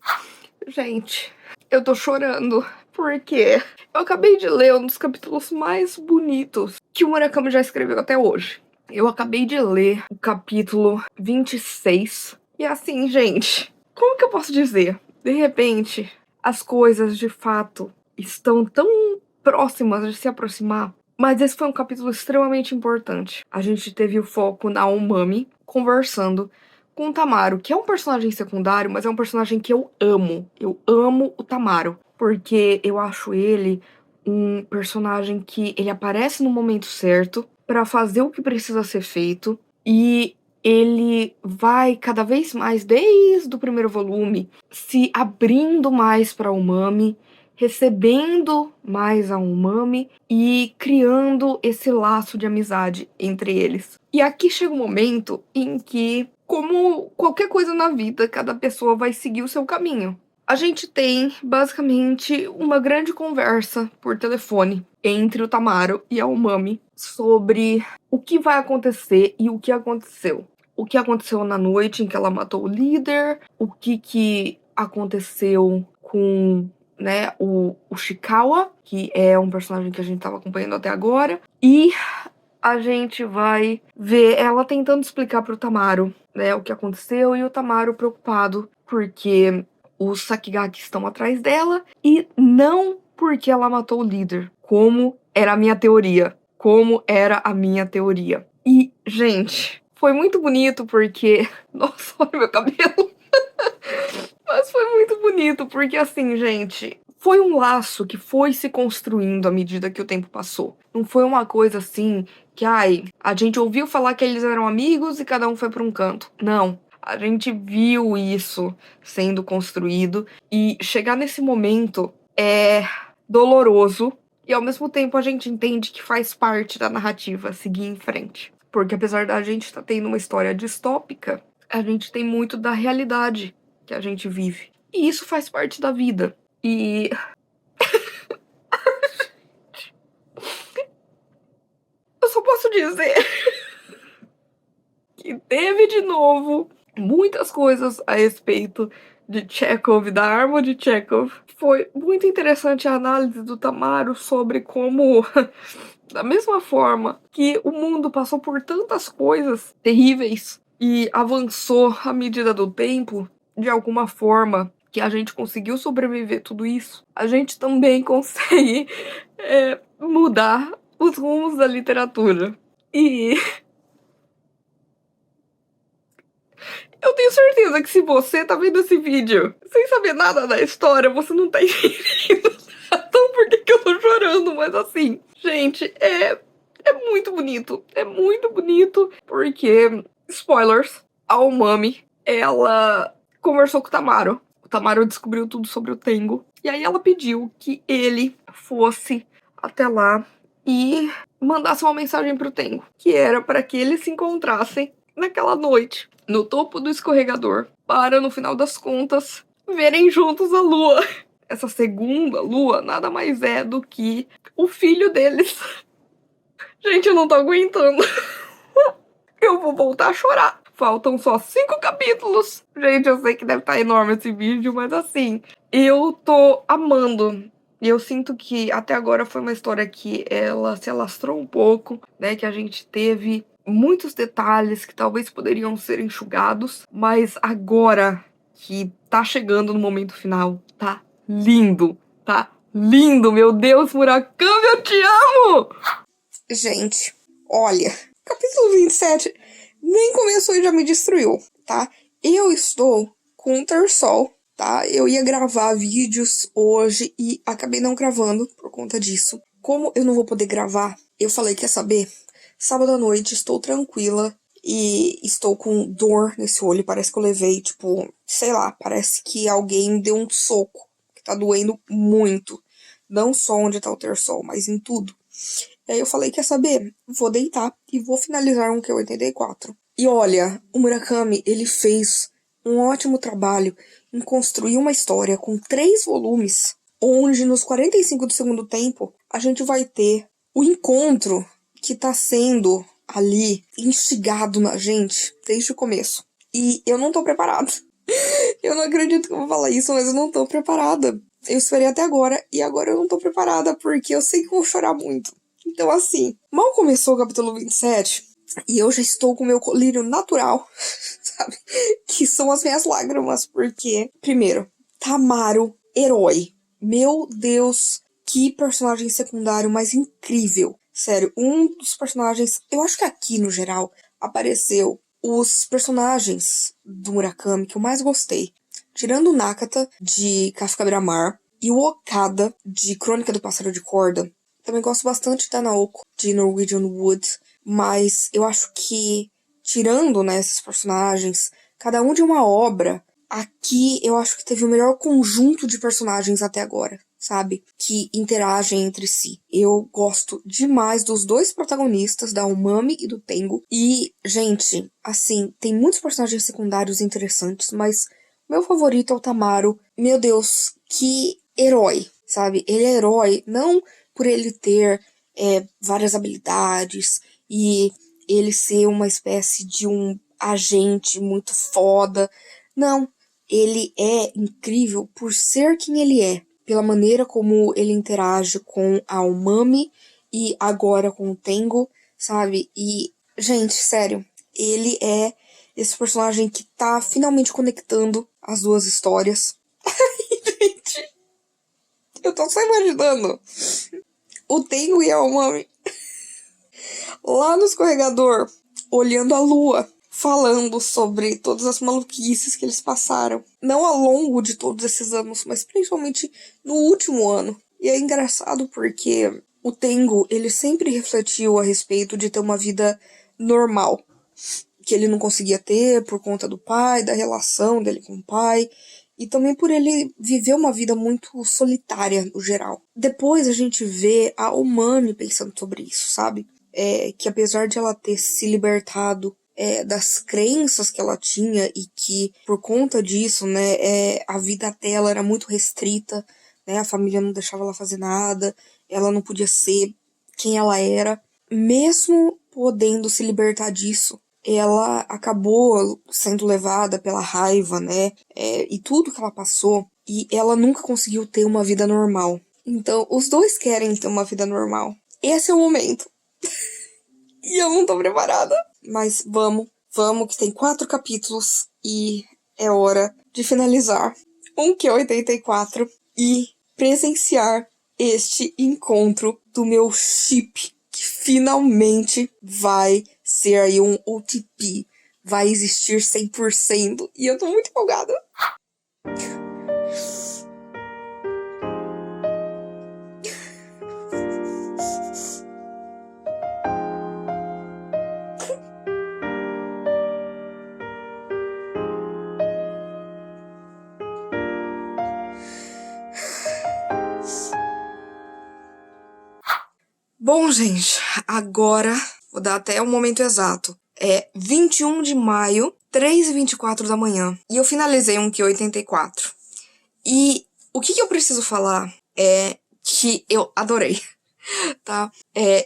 Gente, eu tô chorando, porque eu acabei de ler um dos capítulos mais bonitos que o Murakami já escreveu até hoje. Eu acabei de ler o capítulo 26. E assim, gente, como que eu posso dizer? De repente, as coisas de fato estão tão próximas de se aproximar. Mas esse foi um capítulo extremamente importante. A gente teve o foco na Umami conversando com o Tamaro, que é um personagem secundário, mas é um personagem que eu amo. Eu amo o Tamaro, porque eu acho ele um personagem que ele aparece no momento certo para fazer o que precisa ser feito e ele vai cada vez mais, desde o primeiro volume, se abrindo mais para a Umami, recebendo mais a Umami e criando esse laço de amizade entre eles. E aqui chega um momento em que, como qualquer coisa na vida, cada pessoa vai seguir o seu caminho. A gente tem, basicamente, uma grande conversa por telefone entre o Tamaro e a Umami sobre o que vai acontecer e o que aconteceu. O que aconteceu na noite em que ela matou o líder, o que aconteceu com, né, o Shikawa, que é um personagem que a gente tava acompanhando até agora, e a gente vai ver ela tentando explicar pro Tamaro, né, o que aconteceu, e o Tamaro preocupado porque os Sakigaki estão atrás dela e não porque ela matou o líder, como era a minha teoria. Como era a minha teoria. E, gente, foi muito bonito porque... Nossa, olha meu cabelo. Mas foi muito bonito porque, assim, gente, foi um laço que foi se construindo à medida que o tempo passou. Não foi uma coisa assim que, ai, a gente ouviu falar que eles eram amigos e cada um foi para um canto. Não. A gente viu isso sendo construído e chegar nesse momento é doloroso e ao mesmo tempo a gente entende que faz parte da narrativa seguir em frente. Porque apesar da gente estar tendo uma história distópica, a gente tem muito da realidade que a gente vive. E isso faz parte da vida. E eu só posso dizer que teve de novo muitas coisas a respeito de Chekhov, da arma de Chekhov. Foi muito interessante a análise do Tamaro sobre como, da mesma forma que o mundo passou por tantas coisas terríveis e avançou à medida do tempo, de alguma forma que a gente conseguiu sobreviver tudo isso, a gente também consegue mudar os rumos da literatura. E eu tenho certeza que se você tá vendo esse vídeo sem saber nada da história, você não tá entendendo. Então por que eu tô chorando? Mas assim, gente, é muito bonito. É muito bonito porque, spoilers, a Umami, ela conversou com o Tamaro. O Tamaro descobriu tudo sobre o Tengo. E aí ela pediu que ele fosse até lá e mandasse uma mensagem pro Tengo, que era para que eles se encontrassem naquela noite, no topo do escorregador, para, no final das contas, verem juntos a lua. Essa segunda lua nada mais é do que o filho deles. Gente, eu não tô aguentando. Eu vou voltar a chorar. Faltam só 5 capítulos. Gente, eu sei que deve estar enorme esse vídeo, mas assim, eu tô amando. E eu sinto que até agora foi uma história que ela se alastrou um pouco, né? Que a gente teve muitos detalhes que talvez poderiam ser enxugados, mas agora que tá chegando no momento final, tá lindo, tá lindo, meu Deus, Murakami, eu te amo! Gente, Olha, capítulo 27 nem começou e já me destruiu, tá? Eu estou com um terçol, tá? Eu ia gravar vídeos hoje e acabei não gravando por conta disso. Como eu não vou poder gravar, eu falei, quer saber? Sábado à noite estou tranquila e estou com dor nesse olho. Parece que eu levei, tipo, sei lá, parece que alguém deu um soco, que tá doendo muito. Não só onde tá o terçol, mas em tudo. E aí eu falei, quer saber? Vou deitar e vou finalizar um Q84. E olha, o Murakami, ele fez um ótimo trabalho em construir uma história com 3 volumes, onde nos 45 do segundo tempo, a gente vai ter o encontro que tá sendo ali instigado na gente desde o começo. E eu não tô preparada. Eu não acredito que eu vou falar isso, mas eu não tô preparada. Eu esperei até agora e agora eu não tô preparada porque eu sei que eu vou chorar muito. Então, assim, mal começou o capítulo 27 e eu já estou com o meu colírio natural, sabe? Que são as minhas lágrimas, porque, primeiro, Tamaro, herói. Meu Deus, que personagem secundário mais incrível. Sério, um dos personagens, eu acho que aqui no geral, apareceu os personagens do Murakami que eu mais gostei. Tirando o Nakata, de Kafka-Bramar, e o Okada, de Crônica do Pássaro de Corda. Também gosto bastante da Naoko, de Norwegian Wood, mas eu acho que, tirando, né, esses personagens, cada um de uma obra, aqui eu acho que teve o melhor conjunto de personagens até agora, sabe? Que interagem entre si. Eu gosto demais dos 2 protagonistas, da Umami e do Tengo. E, gente, assim, tem muitos personagens secundários interessantes, mas meu favorito é o Tamaro. Meu Deus, que herói, sabe? Ele é herói, não por ele ter várias habilidades e ele ser uma espécie de um agente muito foda. Não, ele é incrível por ser quem ele é, pela maneira como ele interage com a Umami e agora com o Tengo, sabe? E, gente, sério, ele é esse personagem que tá finalmente conectando as 2 histórias. Gente, eu tô só imaginando o Tengo e a Umami lá no escorregador, olhando a lua, falando sobre todas as maluquices que eles passaram. Não ao longo de todos esses anos, mas principalmente no último ano. E é engraçado porque o Tengo, ele sempre refletiu a respeito de ter uma vida normal, que ele não conseguia ter por conta do pai, da relação dele com o pai, e também por ele viver uma vida muito solitária no geral. Depois a gente vê a Umami pensando sobre isso, sabe? Que apesar de ela ter se libertado das crenças que ela tinha e que por conta disso, né, a vida dela era muito restrita, né, a família não deixava ela fazer nada, ela não podia ser quem ela era, mesmo podendo se libertar disso, ela acabou sendo levada pela raiva, né, e tudo que ela passou, e ela nunca conseguiu ter uma vida normal. Então, os 2 querem ter uma vida normal. Esse é o momento. E eu não tô preparada. Mas vamos, que tem 4 capítulos e é hora de finalizar um Q84 e presenciar este encontro do meu chip, que finalmente vai ser aí um OTP, vai existir 100%, e eu tô muito empolgada. Bom, gente, agora vou dar até o momento exato. É 21 de maio, 3h24 da manhã. E eu finalizei um Q84. E o que eu preciso falar é que eu adorei, tá?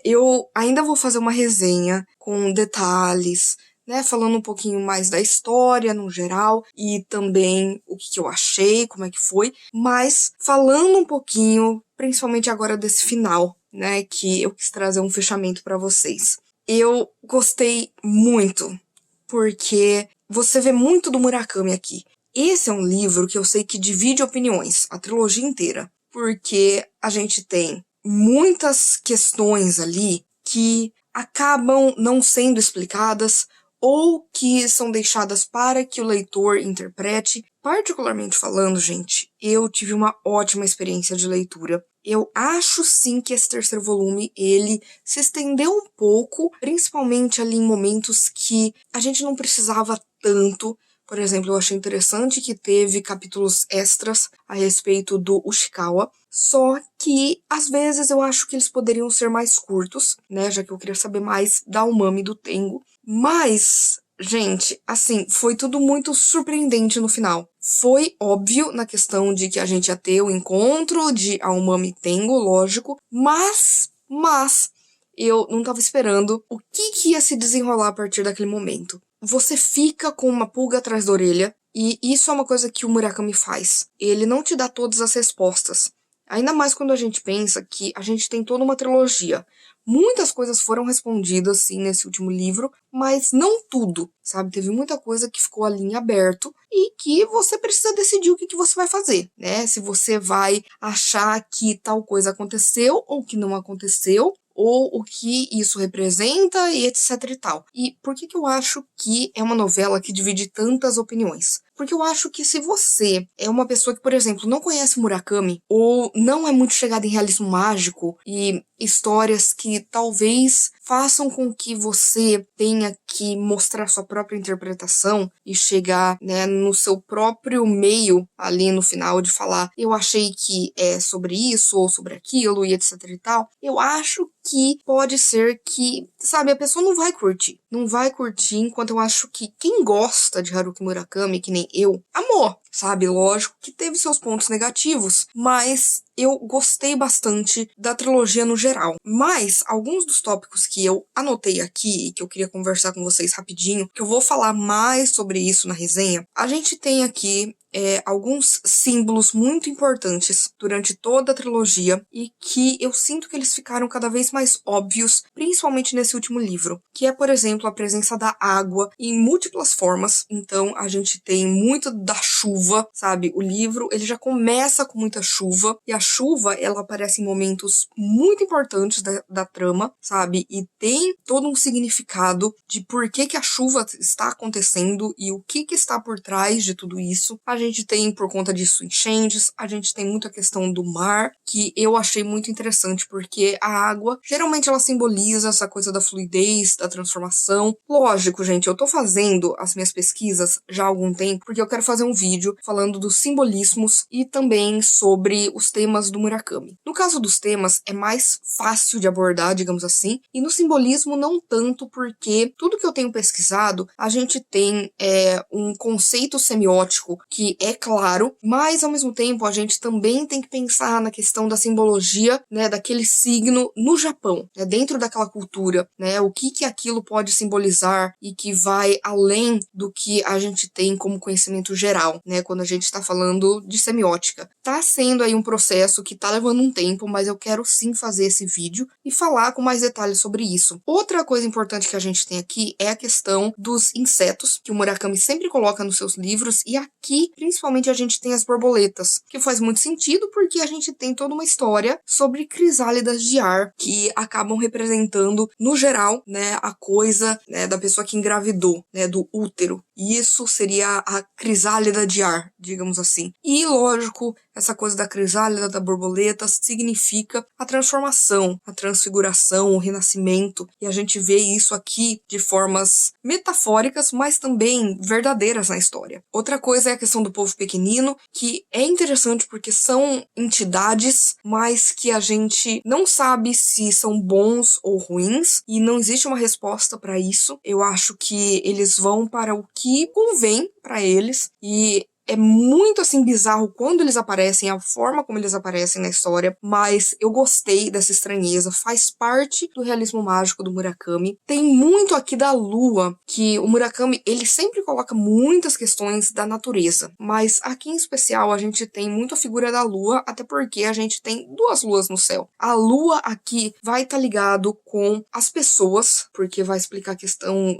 Eu ainda vou fazer uma resenha com detalhes, né? Falando um pouquinho mais da história no geral e também o que eu achei, como é que foi. Mas falando um pouquinho, principalmente agora desse final, né? Que eu quis trazer um fechamento pra vocês. Eu gostei muito, porque você vê muito do Murakami aqui. Esse é um livro que eu sei que divide opiniões, a trilogia inteira, porque a gente tem muitas questões ali que acabam não sendo explicadas ou que são deixadas para que o leitor interprete. Particularmente falando, gente, eu tive uma ótima experiência de leitura. Eu acho sim que esse terceiro volume, ele se estendeu um pouco, principalmente ali em momentos que a gente não precisava tanto. Por exemplo, eu achei interessante que teve capítulos extras a respeito do Ushikawa, só que às vezes eu acho que eles poderiam ser mais curtos, né, já que eu queria saber mais da Umami do Tengo. Mas, gente, assim, foi tudo muito surpreendente no final. Foi óbvio na questão de que a gente ia ter o encontro de Umami Tengo, lógico, mas eu não tava esperando o que ia se desenrolar a partir daquele momento. Você fica com uma pulga atrás da orelha, e isso é uma coisa que o Murakami faz. Ele não te dá todas as respostas. Ainda mais quando a gente pensa que a gente tem toda uma trilogia. Muitas coisas foram respondidas, sim, nesse último livro, mas não tudo, sabe? Teve muita coisa que ficou ali em aberto e que você precisa decidir o que você vai fazer, né? Se você vai achar que tal coisa aconteceu ou que não aconteceu, ou o que isso representa e etc e tal. E por que eu acho que é uma novela que divide tantas opiniões? Porque eu acho que se você é uma pessoa que, por exemplo, não conhece Murakami, ou não é muito chegada em realismo mágico e histórias que talvez façam com que você tenha que mostrar sua própria interpretação e chegar, né, no seu próprio meio ali no final de falar, eu achei que é sobre isso ou sobre aquilo e etc e tal, eu acho que pode ser que, sabe, a pessoa não vai curtir. Não vai curtir, enquanto eu acho que quem gosta de Haruki Murakami, que nem eu, amor, sabe? Lógico que teve seus pontos negativos, mas eu gostei bastante da trilogia no geral. Mas alguns dos tópicos que eu anotei aqui e que eu queria conversar com vocês rapidinho, que eu vou falar mais sobre isso na resenha, a gente tem aqui alguns símbolos muito importantes durante toda a trilogia e que eu sinto que eles ficaram cada vez mais óbvios, principalmente nesse último livro, que é, por exemplo, a presença da água em múltiplas formas. Então, a gente tem muito da chuva, sabe? O livro, ele já começa com muita chuva, e a chuva, ela aparece em momentos muito importantes da trama, sabe? E tem todo um significado de por que a chuva está acontecendo e o que está por trás de tudo isso. A gente tem, por conta disso, enchentes, a gente tem muita questão do mar, que eu achei muito interessante, porque a água, geralmente ela simboliza essa coisa da fluidez, da transformação. Lógico, gente, eu tô fazendo as minhas pesquisas já há algum tempo, porque eu quero fazer um vídeo falando dos simbolismos e também sobre os temas do Murakami. No caso dos temas, é mais fácil de abordar, digamos assim, e no simbolismo não tanto, porque tudo que eu tenho pesquisado, a gente tem um conceito semiótico que é claro, mas ao mesmo tempo a gente também tem que pensar na questão da simbologia, né, daquele signo no Japão, né, dentro daquela cultura, né, o que aquilo pode simbolizar e que vai além do que a gente tem como conhecimento geral, né, quando a gente está falando de semiótica. Tá sendo aí um processo que tá levando um tempo, mas eu quero sim fazer esse vídeo e falar com mais detalhes sobre isso. Outra coisa importante que a gente tem aqui é a questão dos insetos, que o Murakami sempre coloca nos seus livros, e aqui, principalmente, a gente tem as borboletas, que faz muito sentido porque a gente tem toda uma história sobre crisálidas de ar, que acabam representando, no geral, né, a coisa, né, da pessoa que engravidou, né, do útero. E isso seria a crisálida de ar, digamos assim. E, lógico, essa coisa da crisálida, da borboleta, significa a transformação, a transfiguração, o renascimento. E a gente vê isso aqui de formas metafóricas, mas também verdadeiras na história. Outra coisa é a questão do povo pequenino, que é interessante porque são entidades, mas que a gente não sabe se são bons ou ruins, e não existe uma resposta para isso. Eu acho que eles vão para o que convém para eles, e é muito, assim, bizarro quando eles aparecem, a forma como eles aparecem na história, mas eu gostei dessa estranheza, faz parte do realismo mágico do Murakami. Tem muito aqui da lua, que o Murakami, ele sempre coloca muitas questões da natureza, mas aqui em especial a gente tem muito a figura da lua, até porque a gente tem duas luas no céu. A lua aqui vai estar ligado com as pessoas, porque vai explicar a questão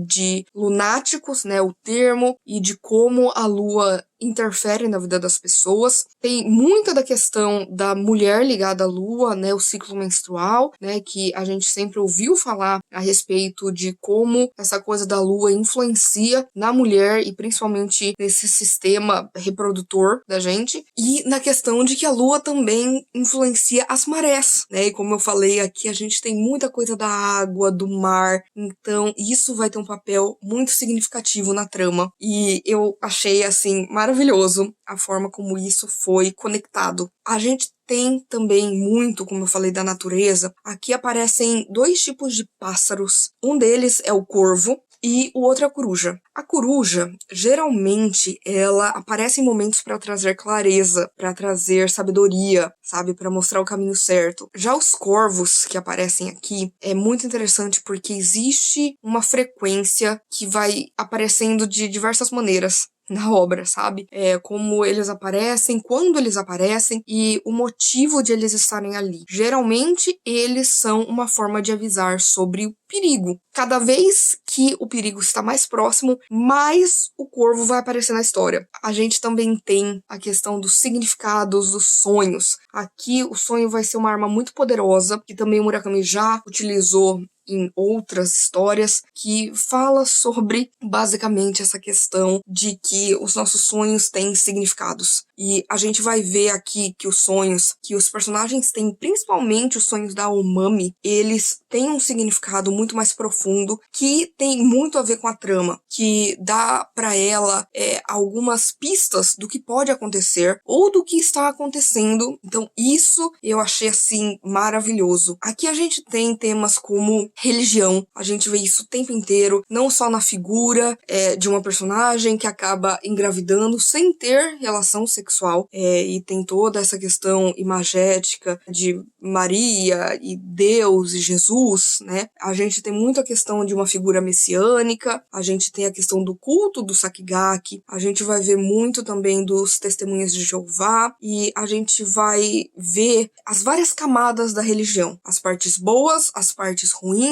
de lunáticos, né, o termo, e de como a lua interferem na vida das pessoas. Tem muita da questão da mulher ligada à lua, né, o ciclo menstrual, né, que a gente sempre ouviu falar a respeito de como essa coisa da lua influencia na mulher e principalmente nesse sistema reprodutor da gente. E na questão de que a lua também influencia as marés, né, e como eu falei aqui, a gente tem muita coisa da água, do mar, então isso vai ter um papel muito significativo na trama. E eu achei, assim, maravilhoso a forma como isso foi conectado. A gente tem também muito, como eu falei, da natureza. Aqui aparecem 2 tipos de pássaros. Um deles é o corvo e o outro é a coruja. A coruja, geralmente, ela aparece em momentos para trazer clareza, para trazer sabedoria, sabe, para mostrar o caminho certo. Já os corvos que aparecem aqui é muito interessante porque existe uma frequência que vai aparecendo de diversas maneiras na obra, sabe? Como eles aparecem, quando eles aparecem e o motivo de eles estarem ali. Geralmente, eles são uma forma de avisar sobre o perigo. Cada vez que o perigo está mais próximo, mais o corvo vai aparecer na história. A gente também tem a questão dos significados, dos sonhos. Aqui, o sonho vai ser uma arma muito poderosa, que também o Murakami já utilizou em outras histórias, que fala sobre basicamente essa questão de que os nossos sonhos têm significados. E a gente vai ver aqui que os sonhos que os personagens têm, principalmente os sonhos da Omami, eles têm um significado muito mais profundo, que tem muito a ver com a trama, que dá pra ela algumas pistas do que pode acontecer ou do que está acontecendo. Então isso eu achei assim maravilhoso. Aqui a gente tem temas como religião, a gente vê isso o tempo inteiro, não só na figura de uma personagem que acaba engravidando sem ter relação sexual, e tem toda essa questão imagética de Maria e Deus e Jesus, né? A gente tem muito a questão de uma figura messiânica, a gente tem a questão do culto do Sakigake, a gente vai ver muito também dos testemunhas de Jeová, e a gente vai ver as várias camadas da religião, as partes boas, as partes ruins,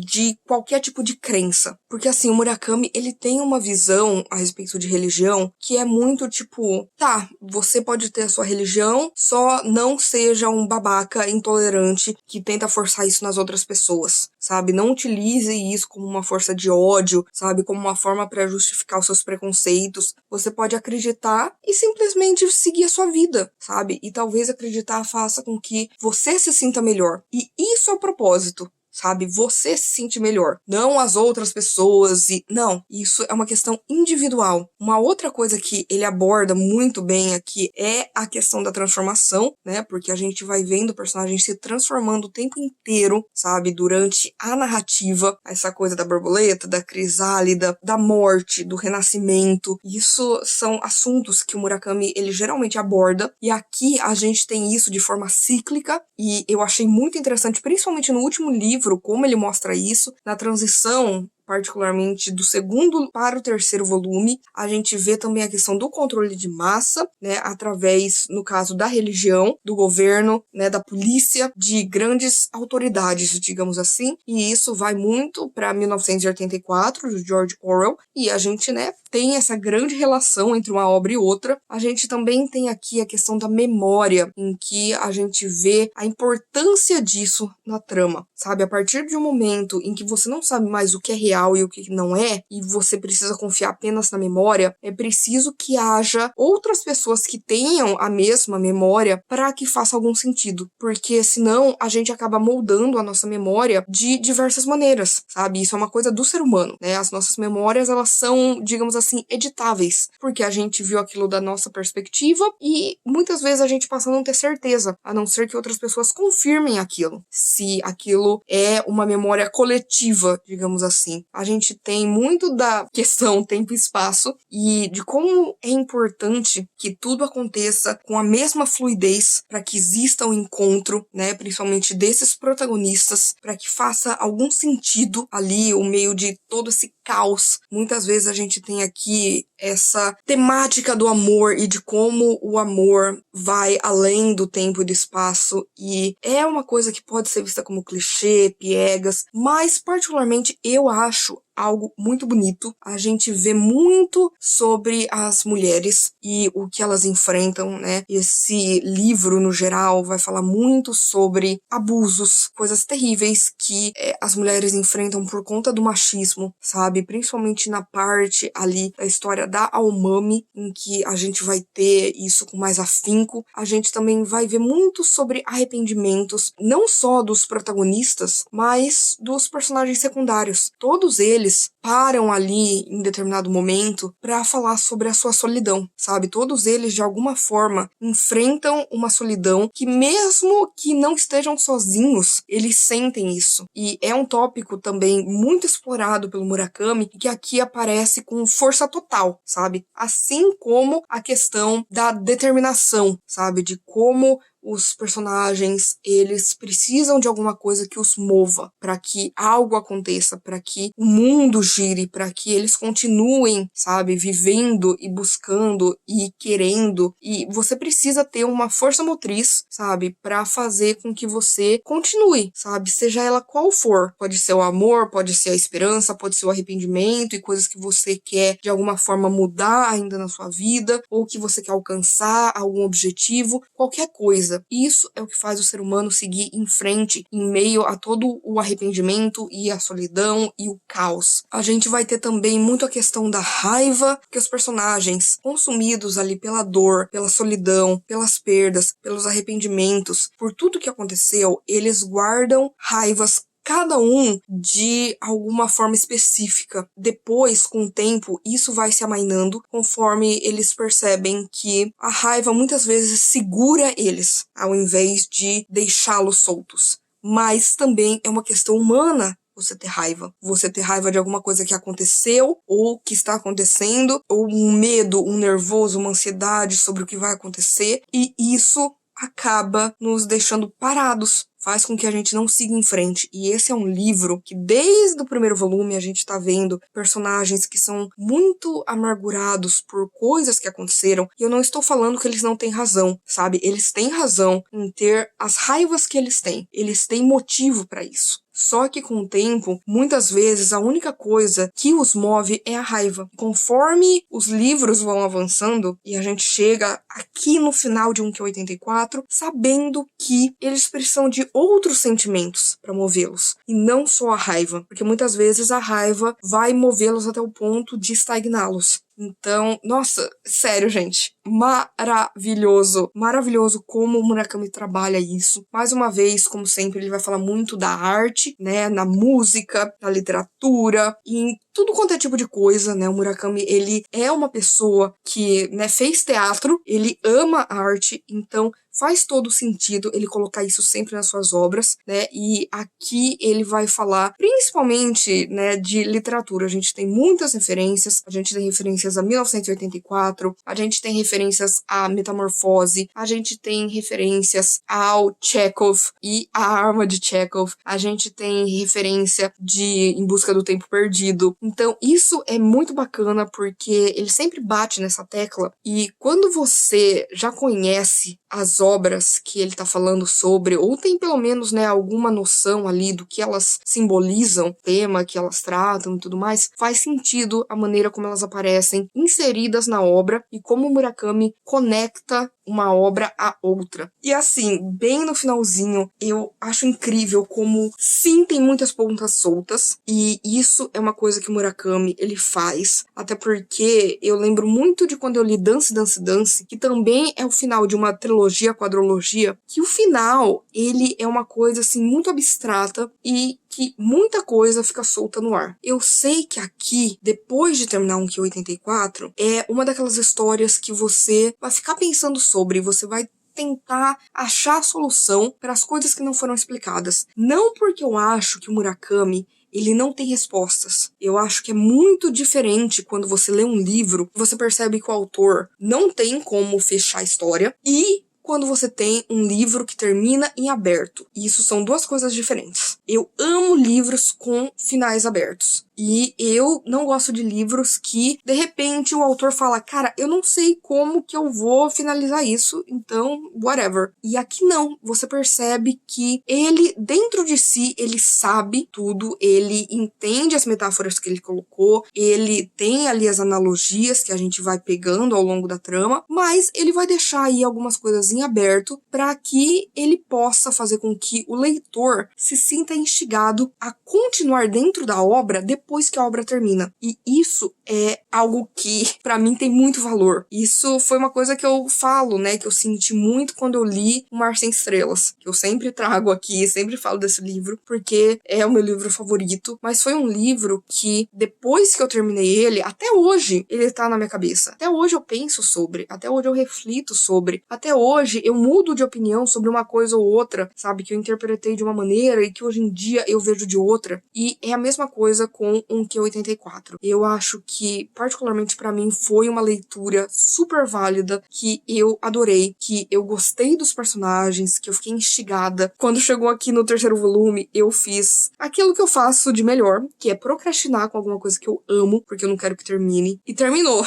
de qualquer tipo de crença. Porque assim, o Murakami, ele tem uma visão a respeito de religião que é muito tipo, tá, você pode ter a sua religião, só não seja um babaca intolerante que tenta forçar isso nas outras pessoas, sabe? Não utilize isso como uma força de ódio, sabe? Como uma forma para justificar os seus preconceitos. Você pode acreditar e simplesmente seguir a sua vida, sabe? E talvez acreditar faça com que você se sinta melhor. E isso é o propósito, sabe? Você se sente melhor, não as outras pessoas não, isso é uma questão individual. Uma outra coisa que ele aborda muito bem aqui é a questão da transformação, né? Porque a gente vai vendo o personagem se transformando o tempo inteiro, sabe? Durante a narrativa, essa coisa da borboleta, da crisálida, da morte, do renascimento. Isso são assuntos que o Murakami, ele geralmente aborda, e aqui a gente tem isso de forma cíclica, e eu achei muito interessante, principalmente no último livro, como ele mostra isso, na transição particularmente do segundo para o terceiro volume, a gente vê também a questão do controle de massa, né, através, no caso, da religião, do governo, né, da polícia, de grandes autoridades, digamos assim, e isso vai muito para 1984, do George Orwell, e a gente, né, tem essa grande relação entre uma obra e outra. A gente também tem aqui a questão da memória, em que a gente vê a importância disso na trama, sabe? A partir de um momento em que você não sabe mais o que é real e o que não é, e você precisa confiar apenas na memória, é preciso que haja outras pessoas que tenham a mesma memória para que faça algum sentido, porque senão a gente acaba moldando a nossa memória de diversas maneiras, sabe? Isso é uma coisa do ser humano, né? As nossas memórias, elas são, digamos assim, editáveis, porque a gente viu aquilo da nossa perspectiva e muitas vezes a gente passa a não ter certeza, a não ser que outras pessoas confirmem aquilo, se aquilo é uma memória coletiva, digamos assim. A gente tem muito da questão tempo e espaço e de como é importante que tudo aconteça com a mesma fluidez para que exista um encontro, né, principalmente desses protagonistas, para que faça algum sentido ali, o meio de todo esse caos. Muitas vezes a gente tem aqui essa temática do amor e de como o amor vai além do tempo e do espaço, e é uma coisa que pode ser vista como clichê, piegas, mas particularmente eu acho algo muito bonito. A gente vê muito sobre as mulheres e o que elas enfrentam, né? Esse livro, no geral, vai falar muito sobre abusos, coisas terríveis que as mulheres enfrentam por conta do machismo, sabe? Principalmente na parte ali da história da Aomami, em que a gente vai ter isso com mais afinco. A gente também vai ver muito sobre arrependimentos, não só dos protagonistas, mas dos personagens secundários. Todos eles param ali em determinado momento para falar sobre a sua solidão, sabe? Todos eles, de alguma forma, enfrentam uma solidão que, mesmo que não estejam sozinhos, eles sentem isso. E é um tópico também muito explorado pelo Murakami, que aqui aparece com força total, sabe? Assim como a questão da determinação, sabe? De como os personagens, eles precisam de alguma coisa que os mova para que algo aconteça, para que o mundo gire, para que eles continuem, sabe, vivendo e buscando e querendo. E você precisa ter uma força motriz, sabe, para fazer com que você continue, sabe, seja ela qual for. Pode ser o amor, pode ser a esperança, pode ser o arrependimento e coisas que você quer de alguma forma mudar ainda na sua vida, ou que você quer alcançar algum objetivo, qualquer coisa. Isso é o que faz o ser humano seguir em frente em meio a todo o arrependimento e a solidão e o caos. A gente vai ter também muito a questão da raiva, que os personagens, consumidos ali pela dor, pela solidão, pelas perdas, pelos arrependimentos, por tudo que aconteceu, eles guardam raivas, cada um de alguma forma específica. Depois, com o tempo, isso vai se amainando conforme eles percebem que a raiva muitas vezes segura eles, ao invés de deixá-los soltos. Mas também é uma questão humana você ter raiva. Você ter raiva de alguma coisa que aconteceu ou que está acontecendo, ou um medo, um nervoso, uma ansiedade sobre o que vai acontecer, e isso acaba nos deixando parados, faz com que a gente não siga em frente. E esse é um livro que, desde o primeiro volume, a gente tá vendo personagens que são muito amargurados por coisas que aconteceram. E eu não estou falando que eles não têm razão, sabe? Eles têm razão em ter as raivas que eles têm. Eles têm motivo para isso. Só que com o tempo, muitas vezes, a única coisa que os move é a raiva. Conforme os livros vão avançando, e a gente chega aqui no final de 1Q84, sabendo que eles precisam de outros sentimentos para movê-los, e não só a raiva, porque muitas vezes a raiva vai movê-los até o ponto de estagná-los. Então, nossa, sério, gente, maravilhoso, maravilhoso como o Murakami trabalha isso. Mais uma vez, como sempre, ele vai falar muito da arte, né, na música, na literatura, e em tudo quanto é tipo de coisa, né, o Murakami, ele é uma pessoa que, né, fez teatro, ele ama a arte, então faz todo sentido ele colocar isso sempre nas suas obras, né, e aqui ele vai falar principalmente, né, de literatura. A gente tem muitas referências, a gente tem referências a 1984, a gente tem referências à Metamorfose, a gente tem referências ao Chekhov e a arma de Chekhov, a gente tem referência de Em Busca do Tempo Perdido. Então isso é muito bacana porque ele sempre bate nessa tecla, e quando você já conhece as obras que ele tá falando sobre, ou tem pelo menos, né, alguma noção ali do que elas simbolizam, tema que elas tratam e tudo mais, faz sentido a maneira como elas aparecem inseridas na obra e como o Murakami conecta uma obra a outra. E assim, bem no finalzinho, eu acho incrível como sim tem muitas pontas soltas, e isso é uma coisa que o Murakami ele faz, até porque eu lembro muito de quando eu li Dance, Dance, Dance, que também é o final de uma trilogia, quadrologia, que o final, ele é uma coisa assim muito abstrata e que muita coisa fica solta no ar. Eu sei que aqui, depois de terminar 1Q84, é uma daquelas histórias que você vai ficar pensando sobre, você vai tentar achar a solução para as coisas que não foram explicadas. Não porque eu acho que o Murakami ele não tem respostas. Eu acho que é muito diferente quando você lê um livro, você percebe que o autor não tem como fechar a história, e quando você tem um livro que termina em aberto. E isso são duas coisas diferentes. Eu amo livros com finais abertos. E eu não gosto de livros que, de repente, o autor fala, cara, eu não sei como que eu vou finalizar isso, então, whatever. E aqui não, você percebe que ele, dentro de si, ele sabe tudo, ele entende as metáforas que ele colocou, ele tem ali as analogias que a gente vai pegando ao longo da trama, mas ele vai deixar aí algumas coisas em aberto para que ele possa fazer com que o leitor se sinta instigado a continuar dentro da obra depois que a obra termina. E isso é algo que, pra mim, tem muito valor. Isso foi uma coisa que eu falo, né, que eu senti muito quando eu li O Mar Sem Estrelas, que eu sempre trago aqui, sempre falo desse livro, porque é o meu livro favorito, mas foi um livro que, depois que eu terminei ele, até hoje, ele tá na minha cabeça. Até hoje eu penso sobre, até hoje eu reflito sobre, até hoje eu mudo de opinião sobre uma coisa ou outra, sabe, que eu interpretei de uma maneira e que hoje em dia eu vejo de outra. E é a mesma coisa com um Q84. Eu acho que, particularmente pra mim, foi uma leitura super válida, que eu adorei, que eu gostei dos personagens, que eu fiquei instigada. Quando chegou aqui no terceiro volume, eu fiz aquilo que eu faço de melhor, que é procrastinar com alguma coisa que eu amo, porque eu não quero que termine. E terminou.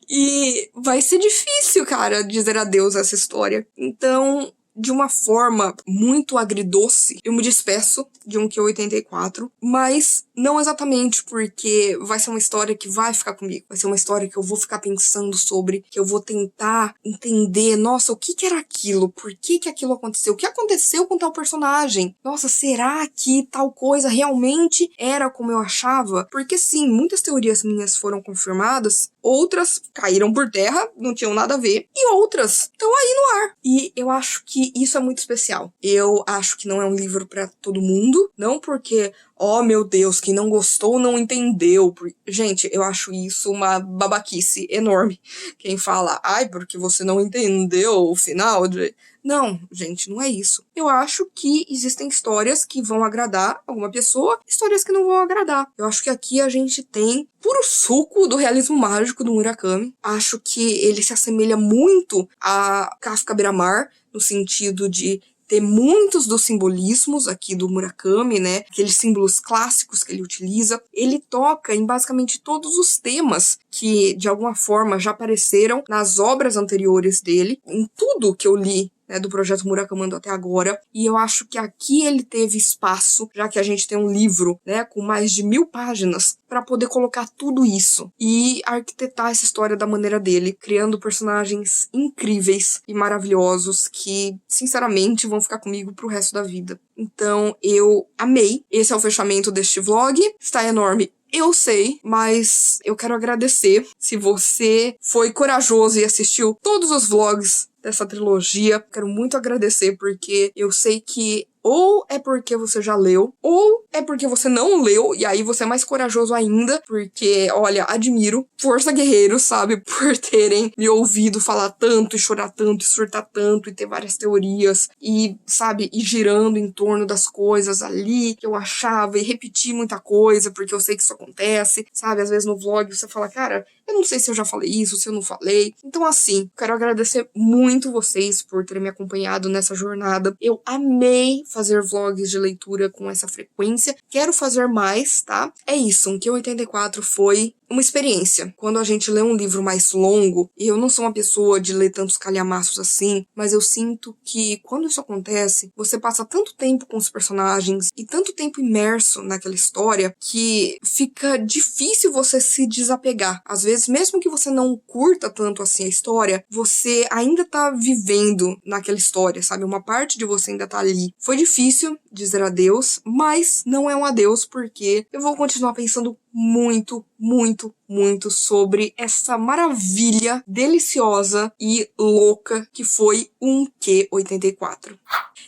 E vai ser difícil, cara, dizer adeus a essa história. Então, de uma forma muito agridoce, eu me despeço de um Q84, mas não exatamente porque vai ser uma história que vai ficar comigo. Vai ser uma história que eu vou ficar pensando sobre, que eu vou tentar entender, nossa, o que era aquilo? Por que aquilo aconteceu? O que aconteceu com tal personagem? Nossa, será que tal coisa realmente era como eu achava? Porque sim, muitas teorias minhas foram confirmadas, outras caíram por terra, não tinham nada a ver, e outras estão aí no ar. E eu acho que isso é muito especial. Eu acho que não é um livro pra todo mundo, não porque, oh meu Deus, quem não gostou não entendeu. Gente, eu acho isso uma babaquice enorme. Quem fala, ai, porque você não entendeu o final de... Não, gente, não é isso. Eu acho que existem histórias que vão agradar alguma pessoa, histórias que não vão agradar. Eu acho que aqui a gente tem puro suco do realismo mágico do Murakami. Acho que ele se assemelha muito a Kafka Beiramar, no sentido de ter muitos dos simbolismos aqui do Murakami, né? Aqueles símbolos clássicos que ele utiliza. Ele toca em basicamente todos os temas que, de alguma forma, já apareceram nas obras anteriores dele. Em tudo que eu li, né, do projeto Murakami até agora, e eu acho que aqui ele teve espaço, já que a gente tem um livro, né, com mais de 1000 páginas, para poder colocar tudo isso e arquitetar essa história da maneira dele, criando personagens incríveis e maravilhosos que, sinceramente, vão ficar comigo pro resto da vida. Então, eu amei. Esse é o fechamento deste vlog. Está enorme. Eu sei, mas eu quero agradecer se você foi corajoso e assistiu todos os vlogs dessa trilogia. Quero muito agradecer, porque eu sei que ou é porque você já leu, ou é porque você não leu, e aí você é mais corajoso ainda, porque, olha, admiro. Força guerreiros, sabe, por terem me ouvido falar tanto, e chorar tanto, e surtar tanto, e ter várias teorias, e, sabe, ir girando em torno das coisas ali que eu achava, e repetir muita coisa, porque eu sei que isso acontece, sabe, às vezes no vlog você fala, cara, eu não sei se eu já falei isso, se eu não falei. Então, assim, quero agradecer muito vocês por terem me acompanhado nessa jornada. Eu amei fazer vlogs de leitura com essa frequência. Quero fazer mais, tá? É isso, um Q84 foi uma experiência. Quando a gente lê um livro mais longo, e eu não sou uma pessoa de ler tantos calhamaços assim, mas eu sinto que quando isso acontece, você passa tanto tempo com os personagens e tanto tempo imerso naquela história que fica difícil você se desapegar. Às vezes, mesmo que você não curta tanto assim a história, você ainda tá vivendo naquela história, sabe? Uma parte de você ainda tá ali. Foi difícil dizer adeus, mas não é um adeus porque eu vou continuar pensando muito, muito, muito sobre essa maravilha deliciosa e louca que foi um Q84.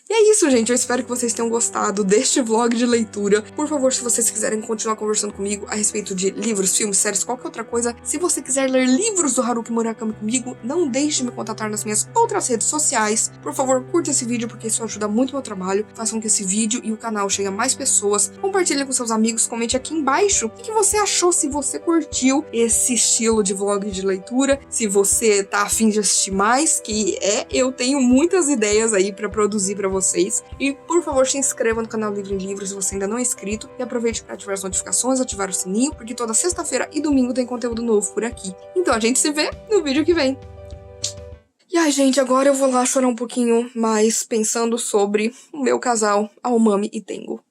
E é isso, gente. Eu espero que vocês tenham gostado deste vlog de leitura. Por favor, se vocês quiserem continuar conversando comigo a respeito de livros, filmes, séries, qualquer outra coisa, se você quiser ler livros do Haruki Murakami comigo, não deixe de me contatar nas minhas outras redes sociais. Por favor, curta esse vídeo, porque isso ajuda muito o meu trabalho. Façam com que esse vídeo e o canal chegue a mais pessoas. Compartilhe com seus amigos, comente aqui embaixo o que você achou, se você curtiu esse estilo de vlog de leitura, se você tá afim de assistir mais, que eu tenho muitas ideias aí pra produzir pra vocês. E, por favor, se inscreva no canal Livre em Livros se você ainda não é inscrito. E aproveite para ativar as notificações, ativar o sininho, porque toda sexta-feira e domingo tem conteúdo novo por aqui. Então a gente se vê no vídeo que vem. E ai, gente, agora eu vou lá chorar um pouquinho mais pensando sobre o meu casal, Almami e Tengo.